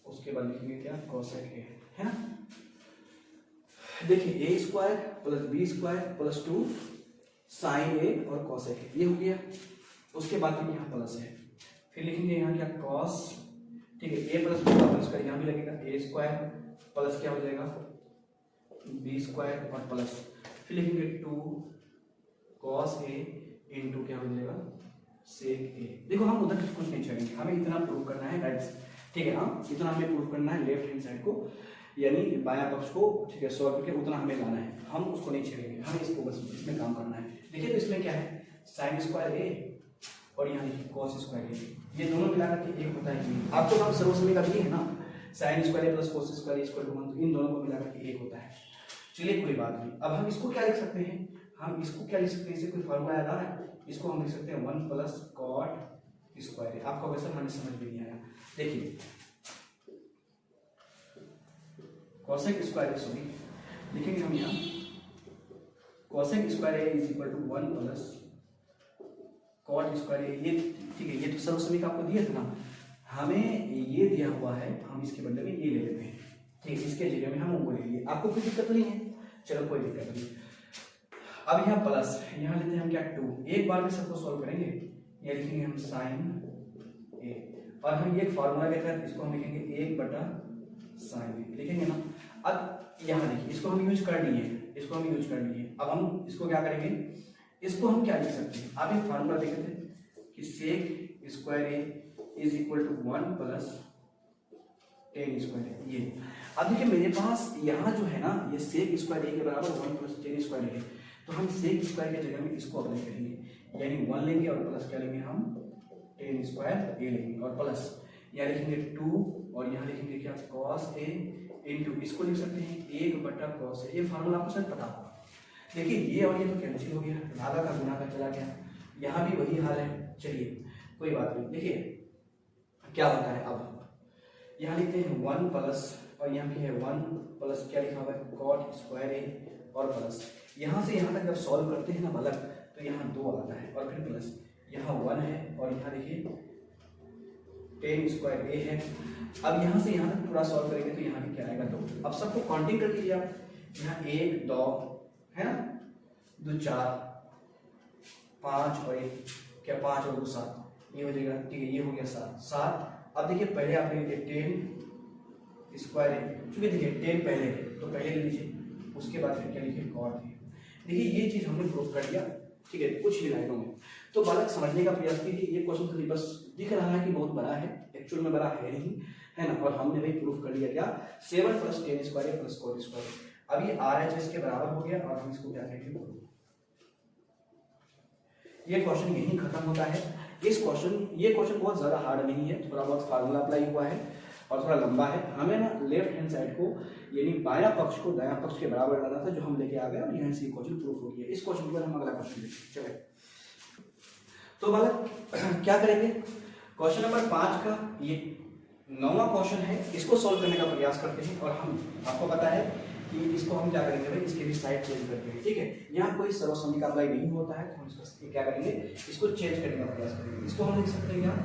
उसके बाद लिखेंगे क्या कोसेक ए, है ना। देखिए a square plus b square plus 2 sine a और कोसेक ए, ये हो गया। उसके बाद में यहाँ प्लस है, फिर लिखेंगे यहाँ क्या कॉस, ठीक है, ए प्लस बी का प्लस का यहाँ भी लगेगा ए स्क्वायर प्लस क्या हो जाएगा बी स्क्वायर और प्लस फिर लिखेंगे 2 कॉस ए इंटू क्या हो जाएगा सेक ए। देखो हम उधर कुछ नहीं छोड़ेंगे, हमें इतना प्रूव करना है राइट, ठीक है, हाँ इतना हमें प्रूव करना है लेफ्ट हैंड साइड को, यानी बायां पक्ष को, ठीक है, सॉल्व करके उतना हमें लाना है, हम उसको नहीं छेड़ेंगे, हमें इसको बस इसमें काम करना है। देखिए तो इसमें क्या है साइन स्क्वायर ए और यहाँ देखिए कॉस स्क्वायर ए, ये दोनों मिलाकर के एक होता है। आपको नाम सर्वसमय का भी है ना, sine square A plus cos square equal to 1, तो इन दोनों को मिलाकर के एक होता है। चलिए कोई बात नहीं, अब हम इसको क्या लिख सकते हैं, हम इसको क्या लिख सकते हैं, इसे कोई फार्मूला याद आ रहा है, इसको हम लिख सकते हैं 1 प्लस कॉट स्क्वायर। आपको वैसे हमें समझ में नहीं आया, देखिए कोसेक स्क्वायर सॉरी लिखेंगे हम यहाँ cosec square a is equal to 1 plus cot square a, ये ठीक है, ये तो सर्वसमय का आपको दिया था ना, हमें ये दिया हुआ है, हम इसके बदले में ये ले लेते हैं, ठीक है, इसके जगह में हम वो ले लिए, आपको कोई दिक्कत नहीं है, चलो कोई दिक्कत नहीं। अब यहाँ प्लस, यहाँ लेते हैं हम क्या 2, एक बार में सबको सॉल्व करेंगे, ये लिखेंगे हम साइन ए और हम ये फार्मूला के तहत इसको हम लिखेंगे 1 बटा साइन ए लिखेंगे ना। अब यहाँ देखिए इसको हम यूज कर लिए, इसको हम यूज कर लिए, अब हम इसको क्या करेंगे, इसको हम क्या लिख सकते हैं, आप एक फार्मूला देखे थे कि sec square a is equal to 1 plus tan square a, ये अब देखिए मेरे पास यहाँ जो है ना ये सेक स्क्वायर ए के बराबर 1 प्लस टेन स्क्वायर ए, तो हम सेक स्क्वायर की जगह में इसको अप्लाई करेंगे, यानी 1 लेंगे और प्लस क्या लेंगे हम टेन स्क्वायर ए लेंगे और प्लस यहाँ लिखेंगे 2 और यहाँ लिखेंगे क्या कॉस ए इंटू इसको लिख सकते हैं 1 बटा कॉस ए, ये फार्मूला आपको शायद पता होगा। देखिए ये और ये तो कैंसिल हो गया, आधा का गुना का चला गया, यहाँ भी वही हाल है। चलिए कोई बात नहीं, देखिए क्या होता है, अब यहाँ लिखते हैं 1 प्लस और यहाँ भी है 1 प्लस क्या लिखा हुआ है कॉट स्क्वायर ए और प्लस यहाँ से यहाँ तक जब सॉल्व करते हैं ना बालक तो यहाँ 2 आता है और फिर प्लस यहाँ 1 है और यहाँ देखिए टेन स्क्वायर ए है। अब यहाँ से यहाँ तक पूरा सॉल्व करेंगे तो यहाँ भी क्या आएगा 2। अब सबको काउंटिंग कर लीजिए आप, यहाँ 1 2 है ना, 2 4 5 और 1 क्या 5 और 2 7, ये हो जाएगा, ठीक है, ये हो गया 7। अब देखिए पहले आप लेंगे 10 स्क्वायर ए, क्योंकि देखिए 10 पहले है तो पहले ले लीजिए, उसके बाद फिर क्या लिखिए कॉट है। देखिए ये चीज हमने प्रूव कर दिया, ठीक है, कुछ ही लाइनों में। तो बालक समझने का प्रयास कीजिए, ये क्वेश्चन खाली बस दिख रहा है कि बहुत बड़ा है, एक्चुअल में बड़ा है नहीं, है ना, और हमने भाई प्रूफ कर लिया क्या 7 plus tan square plus cot square. अब ये RHS के बराबर हो गया और हम इसको क्या कहेंगे प्रूफ। ये क्वेश्चन यही खत्म होता है। ये क्वेश्चन बहुत ज्यादा हार्ड नहीं है, थोड़ा बहुत फार्मूला अप्लाई हुआ है और थोड़ा लंबा है। हमें ना लेफ्ट हैंड साइड को यानी बायां पक्ष को दायां पक्ष के बराबर लाना था, जो हम लेके आ गए और यहाँ से क्वेश्चन प्रूफ हो गया। इस क्वेश्चन पर हम अगला क्वेश्चन देखते हैं। चलिए तो बालक क्या करेंगे, क्वेश्चन नंबर 5 का ये 9वां क्वेश्चन है, इसको सॉल्व करने का प्रयास करते हैं। और हम आपको पता है कि इसको हम क्या करेंगे भाई, इसके भी साइड चेंज करते हैं, ठीक है। यहाँ कोई सर्वसमीकरण नहीं होता है, तो हम इसको क्या करेंगे, इसको चेंज करने का प्रयास करेंगे। इसको हम लिख सकते हैं क्या,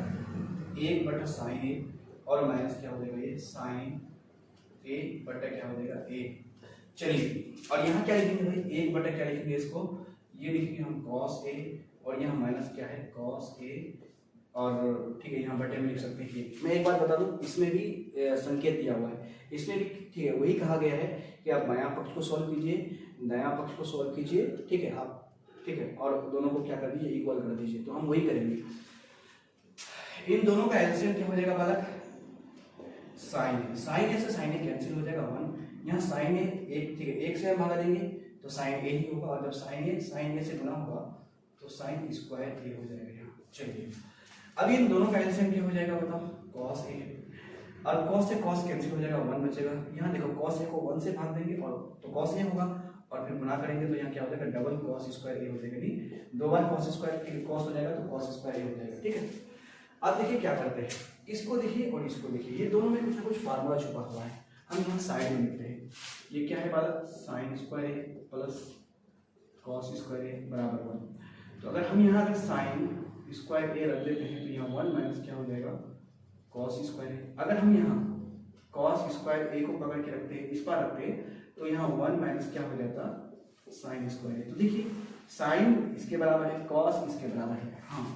1/sin a और माइनस क्या हो जाएगा, ये sin a बटा क्या हो जाएगा a। चलिए, और यहाँ क्या लिखेंगे भाई, 1 बटा क्या लिखेंगे इसको, ये लिखेंगे हम cos a, और यहाँ माइनस क्या है cos a, और ठीक है यहाँ बटे में लिख सकते हैं कि मैं एक बात बता दूं, इसमें भी संकेत दिया हुआ है, इसमें भी ठीक है वही कहा गया है कि आप बायां पक्ष को सॉल्व कीजिए, दायां पक्ष को सॉल्व कीजिए, ठीक है आप, ठीक है, और दोनों को क्या कर दीजिए, इक्वल कर दीजिए। तो हम वही करेंगे। इन दोनों का एलसीएम क्या हो जाएगा बालक, साइन ए, साइन ए से साइन ए कैंसिल हो जाएगा 1, यहाँ साइन ए एक, ठीक है, एक से हम भागा देंगे तो साइन ए ही होगा, और जब साइन ए से गुना होगा तो साइन स्क्वायर ए हो जाएगा यहाँ। चलिए, अब इन दोनों का एलसीएम क्या हो जाएगा बताओ, cos a, और cos से cos कैंसिल हो जाएगा, 1 बचेगा। यहाँ देखो cos a को 1 से भाग देंगे और तो cos a होगा, और फिर गुणा करेंगे तो यहाँ क्या हो जाएगा, डबल cos स्क्वायर a हो जाएगा, नहीं 2 बार cos स्क्वायर, ठीक है, cos हो जाएगा तो cos स्क्वायर a हो जाएगा, ठीक है। अब देखिए क्या करते हैं, इसको देखिए और इसको देखिए, ये दोनों में कुछ ना कुछ फार्मूला छुपा हुआ है, हम यहाँ साइड में लिखते हैं। ये क्या है बालक, sine square a plus cos square a बराबर 1। तो अगर हम यहाँ अगर साइन स्क्वायर ए रख लेते हैं तो यहाँ 1 माइनस क्या हो जाएगा, cos स्क्वायर ए। अगर हम यहाँ cos स्क्वायर ए को पकड़ के रखते हैं, इस पर रखते हैं, तो यहाँ 1 माइनस क्या हो जाता, साइन स्क्वायर ए। तो देखिए साइन इसके बराबर है, cos इसके बराबर है, हाँ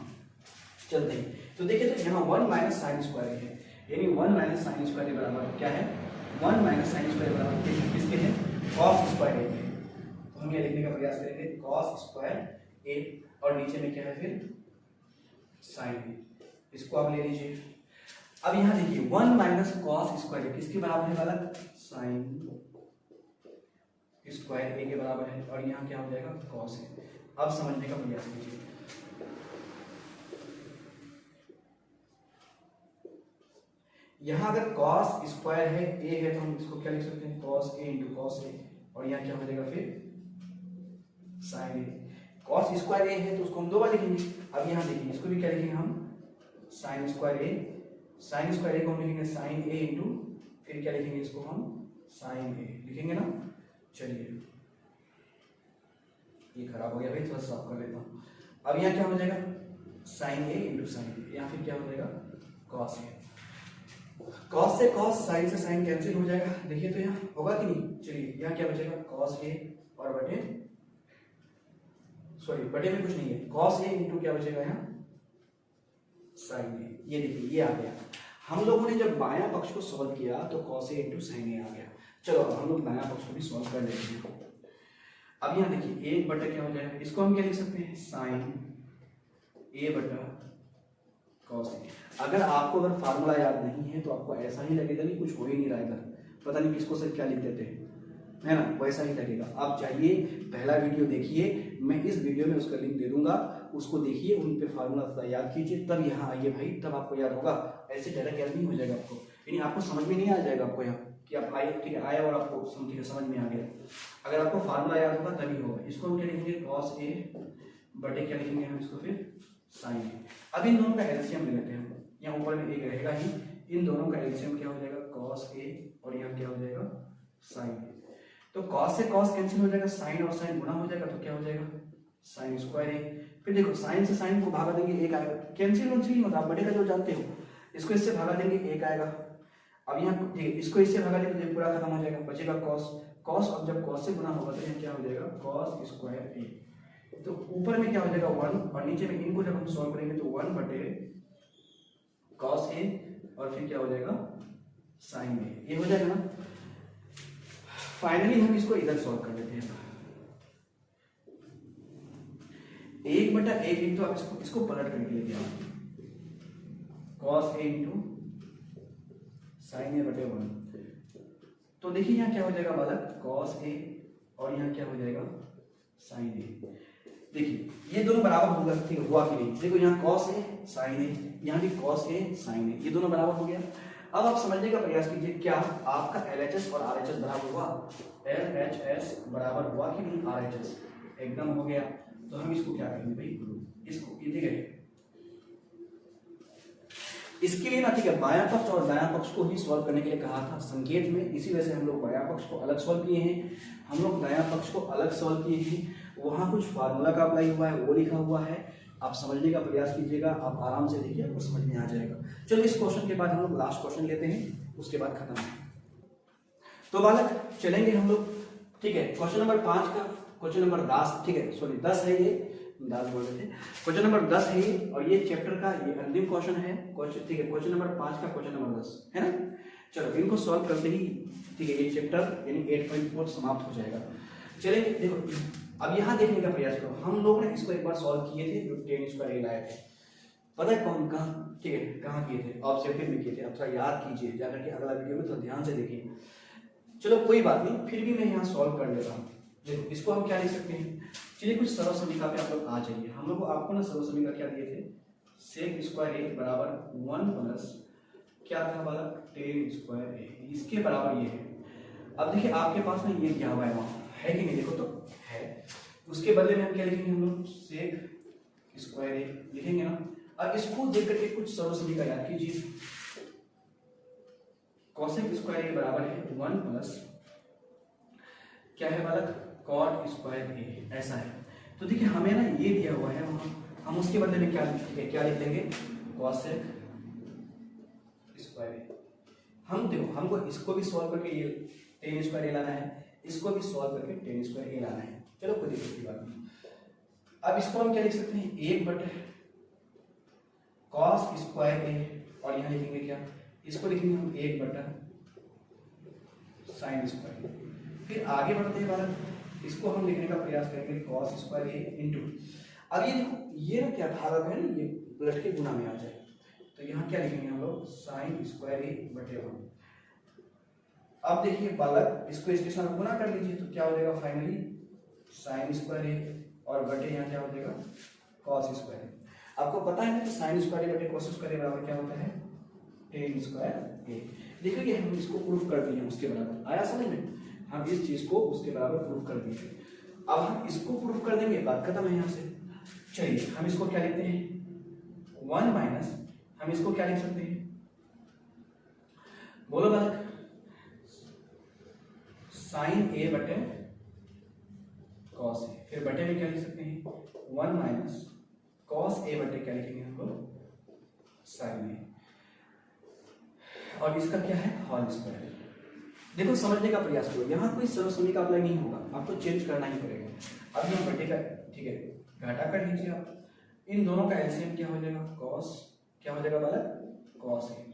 चलते हैं। तो देखिए तो यहाँ 1 माइनस साइन स्क्वायर है, यानी 1 माइनस साइन स्क्वायर के बराबर क्या है, 1 माइनस साइन स्क्वायर बराबर किसके है, cos स्क्वायर ए के। तो हम ये लिखने का प्रयास करेंगे, cos स्क्वायर ए, और नीचे में क्या है फिर साइन ए, इसको आप ले लीजिए। अब यहां देखिए 1 माइनस कॉस स्क्वायर किसके बराबर है बालक, साइन स्क्वायर ए के बराबर है, और यहाँ क्या हो जाएगा, कॉस है। अब समझने का प्रयास कीजिए, यहां अगर कॉस स्क्वायर है ए है तो हम इसको क्या लिख सकते हैं, cos A into cos A, और यहाँ क्या हो जाएगा फिर साइन ए। कॉस स्क्वायर ए है तो उसको हम 2 बार लिखेंगे। अब यहाँ देखिए इसको भी क्या लिखेंगे हम, sine square A, sign square a को हम लिखेंगे साइन ए इंटू, फिर क्या लिखेंगे इसको हम साइन ए लिखेंगे ना। चलिए ये खराब हो गया भाई, थोड़ा साफ कर लेता हूँ। अब यहाँ क्या हो जाएगा, साइन ए इंटू साइन ए, यहाँ फिर क्या हो जाएगा, कॉस ए। कॉस से कॉस, साइन से साइन कैंसिल हो जाएगा, देखिए तो यहाँ होगा कि नहीं। चलिए यहाँ क्या बचेगा, कॉस ए और बटे, सॉरी बटे में कुछ नहीं है, cos a इंटू क्या बचेगा यहाँ, साइन a। ये देखिए ये आ गया। हम लोगों ने जब बायां पक्ष को सॉल्व किया तो cos a into sine a आ गया। चलो अब हम लोग दायां पक्ष को भी सॉल्व कर लेते हैं। अब यहाँ देखिए 1 बटा क्या हो जाएगा, इसको हम क्या लिख सकते हैं, साइन a बटा cos a। अगर आपको अगर फार्मूला याद नहीं है तो आपको ऐसा ही लगेगा कि कुछ हो ही नहीं रहा इधर, पता नहीं किसको से क्या लिख देते हैं, है ना, वैसा ही लगेगा। आप चाहिए पहला वीडियो देखिए, मैं इस वीडियो में उसका लिंक दे दूंगा, उसको देखिए, उन पे फार्मूला याद कीजिए, तब यहाँ आइए भाई, तब आपको याद होगा। ऐसे डायरेक्ट याद नहीं हो जाएगा आपको, यानी आपको समझ में नहीं आ जाएगा आपको यहाँ कि आप आए, ठीक है, आए और आपको समझ में आ गया। अगर आपको फार्मूला याद होगा तभी होगा। इसको हम क्या लिखेंगे, cos a बटे क्या लिखेंगे हम इसको फिर साइन ए। अब इन दोनों का एलसीएम ले लेते हैं, यहाँ ऊपर में एक रहेगा ही, इन दोनों का एलसीएम क्या हो जाएगा, cos a और यहाँ क्या हो जाएगा, साइन ए। तो cos से cos कैंसिल हो जाएगा, साइन और साइन गुना हो जाएगा, तो क्या हो जाएगा, साइन स्क्वायर ए। फिर देखो साइन से साइन को भागा देंगे, एक आएगा, कैंसिल नहीं होता, आप बड़े का जो जानते हो, इसको इससे भागा देंगे, एक आएगा। अब यहाँ ठीक है, इसको इससे भागा देंगे तो पूरा खत्म हो जाएगा, बचेगा cos, और जब cos से गुना होगा तो यहाँ क्या हो जाएगा, cos स्क्वायर ए। तो ऊपर में क्या हो जाएगा 1, और नीचे में इनको जब हम सॉल्व करेंगे तो 1 बटे cos a, और फिर क्या हो जाएगा, साइन ए, ये हो जाएगा ना। फाइनली हम इसको इधर सॉल्व कर लेते हैं, 1 बटा 1 इंटू, आप इसको पलट करके लेते हैं, cos a इंटू साइन ए बटे 1। तो देखिए यहाँ क्या हो जाएगा बालक, cos a, और यहाँ क्या हो जाएगा, साइन ए। देखिए ये दोनों बराबर होगा, ठीक है, हुआ कि नहीं, देखो यहाँ cos a साइन ए, यहाँ भी cos a साइन ए, ये दोनों बराबर हो गया। अब आप समझने का प्रयास कीजिए, क्या आपका LHS और RHS बराबर हुआ, LHS बराबर हुआ कि नहीं, RHS एकदम हो गया। तो हम इसको क्या करेंगे भाई, इसको ये ठीक है, इसके लिए ना ठीक है, बायां पक्ष और दायां पक्ष को ही सॉल्व करने के लिए कहा था संकेत में, इसी वजह से हम लोग बायां पक्ष को अलग सॉल्व किए हैं, हम लोग दायां पक्ष को अलग सॉल्व किए हैं। वहां कुछ फार्मूला का अप्लाई हुआ है, वो लिखा हुआ है, आप समझने का प्रयास कीजिएगा, आप आराम से देखिए, आपको समझ में आ जाएगा। चलो इस क्वेश्चन के बाद हम लोग लास्ट क्वेश्चन लेते हैं, उसके बाद खत्म है। तो बालक चलेंगे हम लोग, ठीक है, क्वेश्चन नंबर 5 का, क्वेश्चन नंबर 10, ठीक है, सॉरी 10 है ये, 10 बोल रहे थे, क्वेश्चन नंबर 10 है ये, और ये चैप्टर का ये अंतिम क्वेश्चन है, क्वेश्चन, ठीक है, क्वेश्चन नंबर 5 का क्वेश्चन नंबर 10 है ना। चलो इनको सॉल्व करते ही, ठीक है, ये चैप्टर यानी 8.4 समाप्त हो जाएगा। चलिए देखो, अब यहाँ देखने का प्रयास करो, हम लोग ने इसको एक बार सॉल्व किए थे, जो 10 स्क्वायर ए लाए थे, पता है कौन, कहाँ, ठीक है, कहाँ किए थे, ऑब्जेक्टिव में किए थे। अब थोड़ा याद कीजिए जाकर के, अगला वीडियो में थोड़ा ध्यान से देखिए। चलो कोई बात नहीं, फिर भी मैं यहाँ सॉल्व कर लेता हूँ। देखो इसको हम क्या लिख सकते हैं, चलिए कुछ सरल समीकरण पे आप लोग आ जाइए। हम लोग को आपको ना सरल समीकरण क्या दिए थे, सेक स्क्वायर ए बराबर 1 प्लस क्या था वाला 10 स्क्वायर ए, इसके बराबर ये है। अब देखिए आपके पास ना ये दिया हुआ है, वहाँ है कि नहीं, देखो तो है, उसके बदले में हम क्या लिखेंगे, हम लोग सेक स्क्वायर ए लिखेंगे ना। अब इसको देख करके कुछ सरल समीकरण याद कीजिए, कॉसेक स्क्वायर ए बराबर है 1 प्लस क्या है बालक, कॉट स्क्वायर ए, ऐसा है। तो देखिए हमें ना ये दिया हुआ है वहां, हम उसके बदले में क्या लिख देंगे, कॉसेक स्क्वायर ए। हम देखो हमको इसको भी सॉल्व करके ये 10 स्क्वायर ए लाना है, इसको भी सॉल्व करके 10 स्क्वायर ए लाना है। चलो कोई दिक्कत की बात नहीं। अब इसको हम क्या लिख सकते हैं, 1 बटे कॉस स्क्वायर ए, और यहाँ लिखेंगे क्या, इसको लिखेंगे हम 1 बटा साइन स्क्वायर। फिर आगे बढ़ते हैं बालक, इसको हम लिखने का प्रयास करेंगे कॉस स्क्वायर ए इंटू, अब ये देखो ये ना क्या भाग है ना, ये उलट के गुना में आ जाए, तो यहाँ क्या लिखेंगे हम लोग, साइन स्क्वायर ए बटे 1। अब देखिए बालक इसको इसके साथ गुना कर लीजिए, तो क्या हो जाएगा फाइनली साइन स्क्वायर ए, और बटे यहाँ क्या हो जाएगा कॉस स्क्वायर ए। आपको पता है ना कि साइन स्क्वायर ए बटे कॉस स्क्वायर ए बराबर क्या होता है, 10 स्क्वायर ए। देखिए हम इसको प्रूफ कर दिए, उसके बराबर आया समझ में, हम इस चीज को उसके बराबर प्रूफ कर दिए। अब हम इसको प्रूफ कर देंगे, बात खत्म है यहाँ से। चलिए हम इसको क्या लिखते हैं, 1 माइनस, हम इसको क्या लिख सकते हैं, बोलो बालक, साइन ए बटे कॉस ए, फिर बटे में क्या लिख सकते हैं, 1 माइनस कॉस ए बटे क्या लिखेंगे हम लोग, साइन ए, और इसका क्या है होल स्क्वायर। देखो समझने का प्रयास करो, यहाँ कोई सरल समीकरण अप्लाई नहीं होगा, आपको चेंज करना ही पड़ेगा। अब यहाँ बटे का, ठीक है, घाटा कर लीजिए आप, इन दोनों का एलसीएम क्या हो जाएगा, कॉस, क्या हो जाएगा बालक, कॉस ए।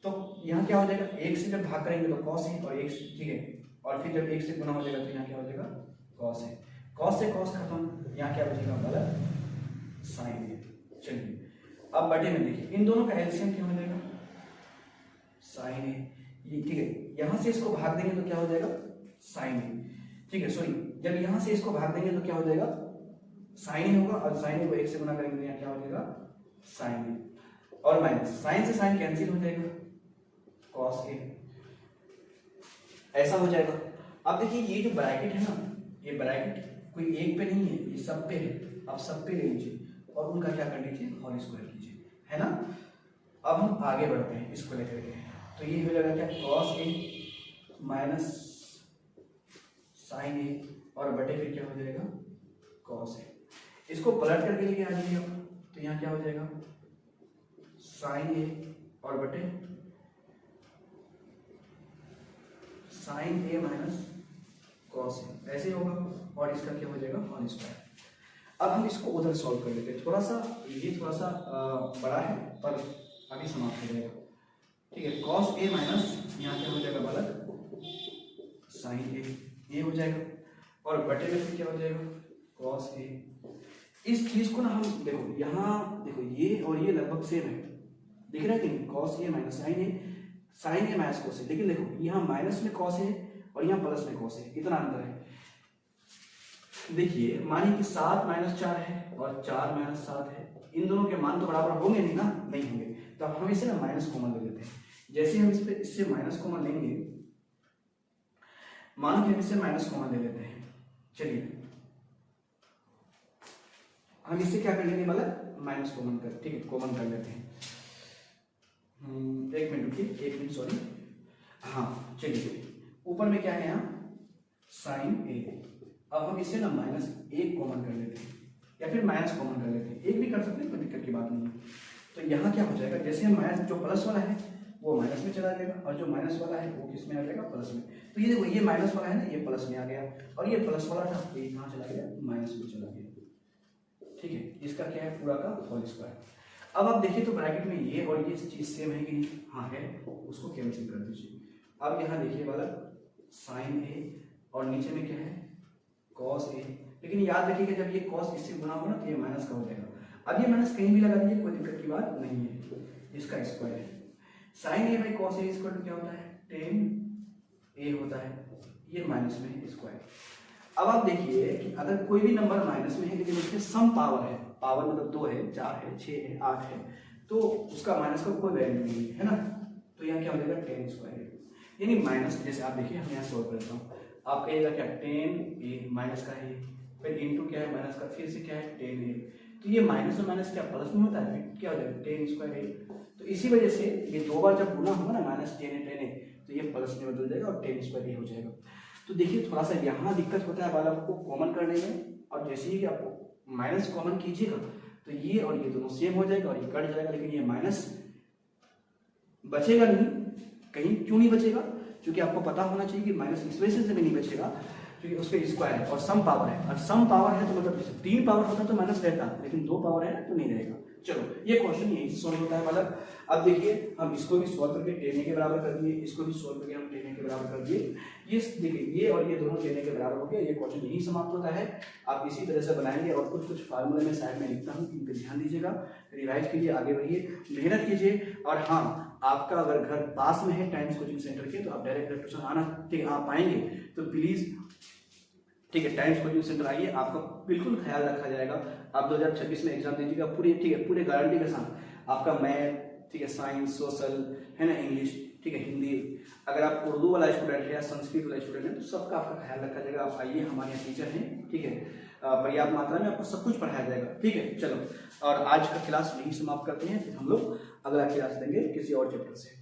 तो यहाँ क्या हो जाएगा, 1 से जब भाग करेंगे तो कॉस ए, और 1, ठीक है, और फिर जब 1 से गुना हो जाएगा तो यहाँ क्या हो जाएगा कॉस ए, कॉस से कॉस खत्म, यहाँ क्या बचेगा बालक साइन ए। चलिए अब बटे में देखिए, इन दोनों का एलसीएम क्या हो जाएगा, साइन ए, ये ठीक है, यहां से इसको भाग देंगे तो क्या हो जाएगा साइन ए, ठीक है, सॉरी जब यहां से इसको भाग देंगे तो क्या हो जाएगा साइन ए होगा, और साइन ए को 1 से गुना करेंगे तो यहाँ क्या हो जाएगा साइन ए, और माइनस साइन से साइन कैंसिल हो जाएगा, कॉस ए, ऐसा हो जाएगा। अब देखिए ये जो ब्रैकेट है ना, ये ब्रैकेट कोई एक पे नहीं है, ये सब पे है, आप सब पे ले लीजिए और उनका क्या कर लीजिए होल स्क्वायर कीजिए, है ना। अब हम आगे बढ़ते हैं इसको लेकर के, तो ये हो जाएगा क्या cos A minus sign a, और बटे फिर क्या हो जाएगा कॉस ए। इसको पलट करके लेके आ जाइए आप, तो यहाँ क्या हो जाएगा साइन ए और बटे sign A minus cos A, ऐसे होगा, और इसका क्या हो जाएगा होल स्क्वायर। अब हम इसको उधर सॉल्व कर लेते हैं, थोड़ा सा ये थोड़ा सा बड़ा है पर अभी समाप्त हो जाएगा, ठीक है। कॉस ए माइनस यहाँ क्या हो जाएगा बालक साइन ए, ये हो जाएगा, और बटे में फिर क्या हो जाएगा कॉस ए। इस चीज को ना हम देखो, यहाँ देखो ये और ये लगभग सेम है, दिख रहा है कि नहीं, cos A minus sign A minus cos A, लेकिन देखो यहाँ माइनस में कॉस ए और यहाँ प्लस में कॉस ए, इतना अंतर है। देखिए मानिए कि 7 माइनस 4 है और 4 माइनस 7 है, इन दोनों के मान तो बराबर होंगे नहीं ना, नहीं होंगे, तो हम इसे ना माइनस कॉमन ले लेते हैं। जैसे हम इससे माइनस कॉमन लेंगे, मानो कि हम इससे माइनस कॉमन ले लेते हैं, चलिए हम इससे क्या कर लेंगे मतलब माइनस कॉमन कर, ठीक है, कॉमन कर लेते हैं। एक मिनट रुकिए, एक मिनट, सॉरी। हाँ चलिए, ऊपर में क्या है यहाँ साइन ए। अब हम इसे ना -1 कॉमन कर लेते हैं या फिर माइनस कॉमन कर लेते हैं, एक भी कर सकते हैं, कोई दिक्कत की बात नहीं है। तो यहाँ क्या हो जाएगा, जैसे हम माइनस, जो प्लस वाला है वो माइनस में चला जाएगा और जो माइनस वाला है वो किस में आ जाएगा, प्लस में। तो ये देखो, ये माइनस वाला है ना, ये प्लस में आ गया, और ये प्लस वाला था ये कहाँ चला गया, माइनस में चला गया। ठीक है, इसका क्या है, पूरा का होल स्क्वायर। अब आप देखिए तो ब्रैकेट में ये और ये चीज सेम है कि नहीं, हाँ है, उसको कैंसिल कर दीजिए। अब यहाँ देखिए वाला साइन ए और नीचे में क्या है, कॉस ए। लेकिन याद रखिएगा जब ये कॉस इससे गुना होगा ना तो ये माइनस का हो जाएगा। अब ये माइनस कहीं भी लगा दीजिए, कोई दिक्कत की बात नहीं है, इसका स्क्वायर है। Sine a by cos a equal to क्या होता है, टेन ए होता है, ये माइनस में है स्क्वायर। अब आप देखिए कि अगर कोई भी नंबर माइनस में है लेकिन उसमें सम पावर है, पावर मतलब 2 है, 4 है, 6 है, 8 है, तो उसका माइनस का कोई वैल्यू नहीं है ना, तो यहाँ क्या हो जाएगा, टेन स्क्वायर। यानी माइनस, जैसे आप देखिए हम यहाँ सॉल्व करता हूँ, आप कहिएगा क्या, टेन ए माइनस का है, फिर इंटू क्या है माइनस का, फिर से क्या है टेन ए, तो ये माइनस और माइनस क्या प्लस में होता है, फिर क्या हो जाएगा टेन स्क्वायर ए। तो इसी वजह से ये 2 बार जब गुना होगा ना, माइनस टेन ए तो ये प्लस में बदल जाएगा और टेन स्क्वायर ए हो जाएगा। तो देखिए थोड़ा सा यहाँ दिक्कत होता है बाला को कॉमन करने में, और जैसे ही आपको माइनस कॉमन कीजिएगा तो ये और ये दोनों सेम हो जाएगा और ये कट जाएगा, लेकिन ये माइनस बचेगा नहीं कहीं। क्यों नहीं बचेगा, क्योंकि आपको पता होना चाहिए कि माइनस इस वजह से भी नहीं बचेगा क्योंकि उसके स्क्वायर है और सम पावर है, और सम पावर है तो मतलब 3 पावर होता तो माइनस रहता, लेकिन 2 पावर है तो नहीं रहेगा। चलो ये क्वेश्चन यही से सॉल्व होता है मतलब। अब देखिए हम इसको भी सॉल्व करके टेन के बराबर कर दिए, इसको भी सॉल्व करके हम टेन के बराबर कर दिए। ये देखिए ये और ये दोनों टेन के बराबर हो गया, ये क्वेश्चन यही समाप्त होता है। आप इसी तरह से बनाएंगे और कुछ फार्मूले में साइड में लिखता हूँ, इन पर ध्यान दीजिएगा, रिवाइज कीजिए, आगे बढ़िए, मेहनत कीजिए। और हाँ, आपका अगर घर पास में है टाइम्स कोचिंग सेंटर के तो आप डायरेक्ट ट्यूशन आना, ठीक है, आप आएंगे तो प्लीज, ठीक है, टाइम्स कोचिंग सेंटर आइए, आपका बिल्कुल ख्याल रखा जाएगा। आप 2026 में एग्जाम दीजिएगा पूरी, ठीक है, पूरे गारंटी के साथ। आपका मैथ, ठीक है, साइंस, सोशल है ना, इंग्लिश, ठीक है, हिंदी, अगर आप उर्दू वाला स्टूडेंट है या संस्कृत वाला स्टूडेंट है तो सबका आपका ख्याल रखा जाएगा। आप आइए, हमारे यहाँ टीचर हैं, ठीक है, पर्याप्त मात्रा में आपको सब कुछ पढ़ाया जाएगा, ठीक है। चलो, और आज का क्लास यही समाप्त करते हैं, फिर हम लोग अगला क्लास देंगे किसी और चैप्टर से।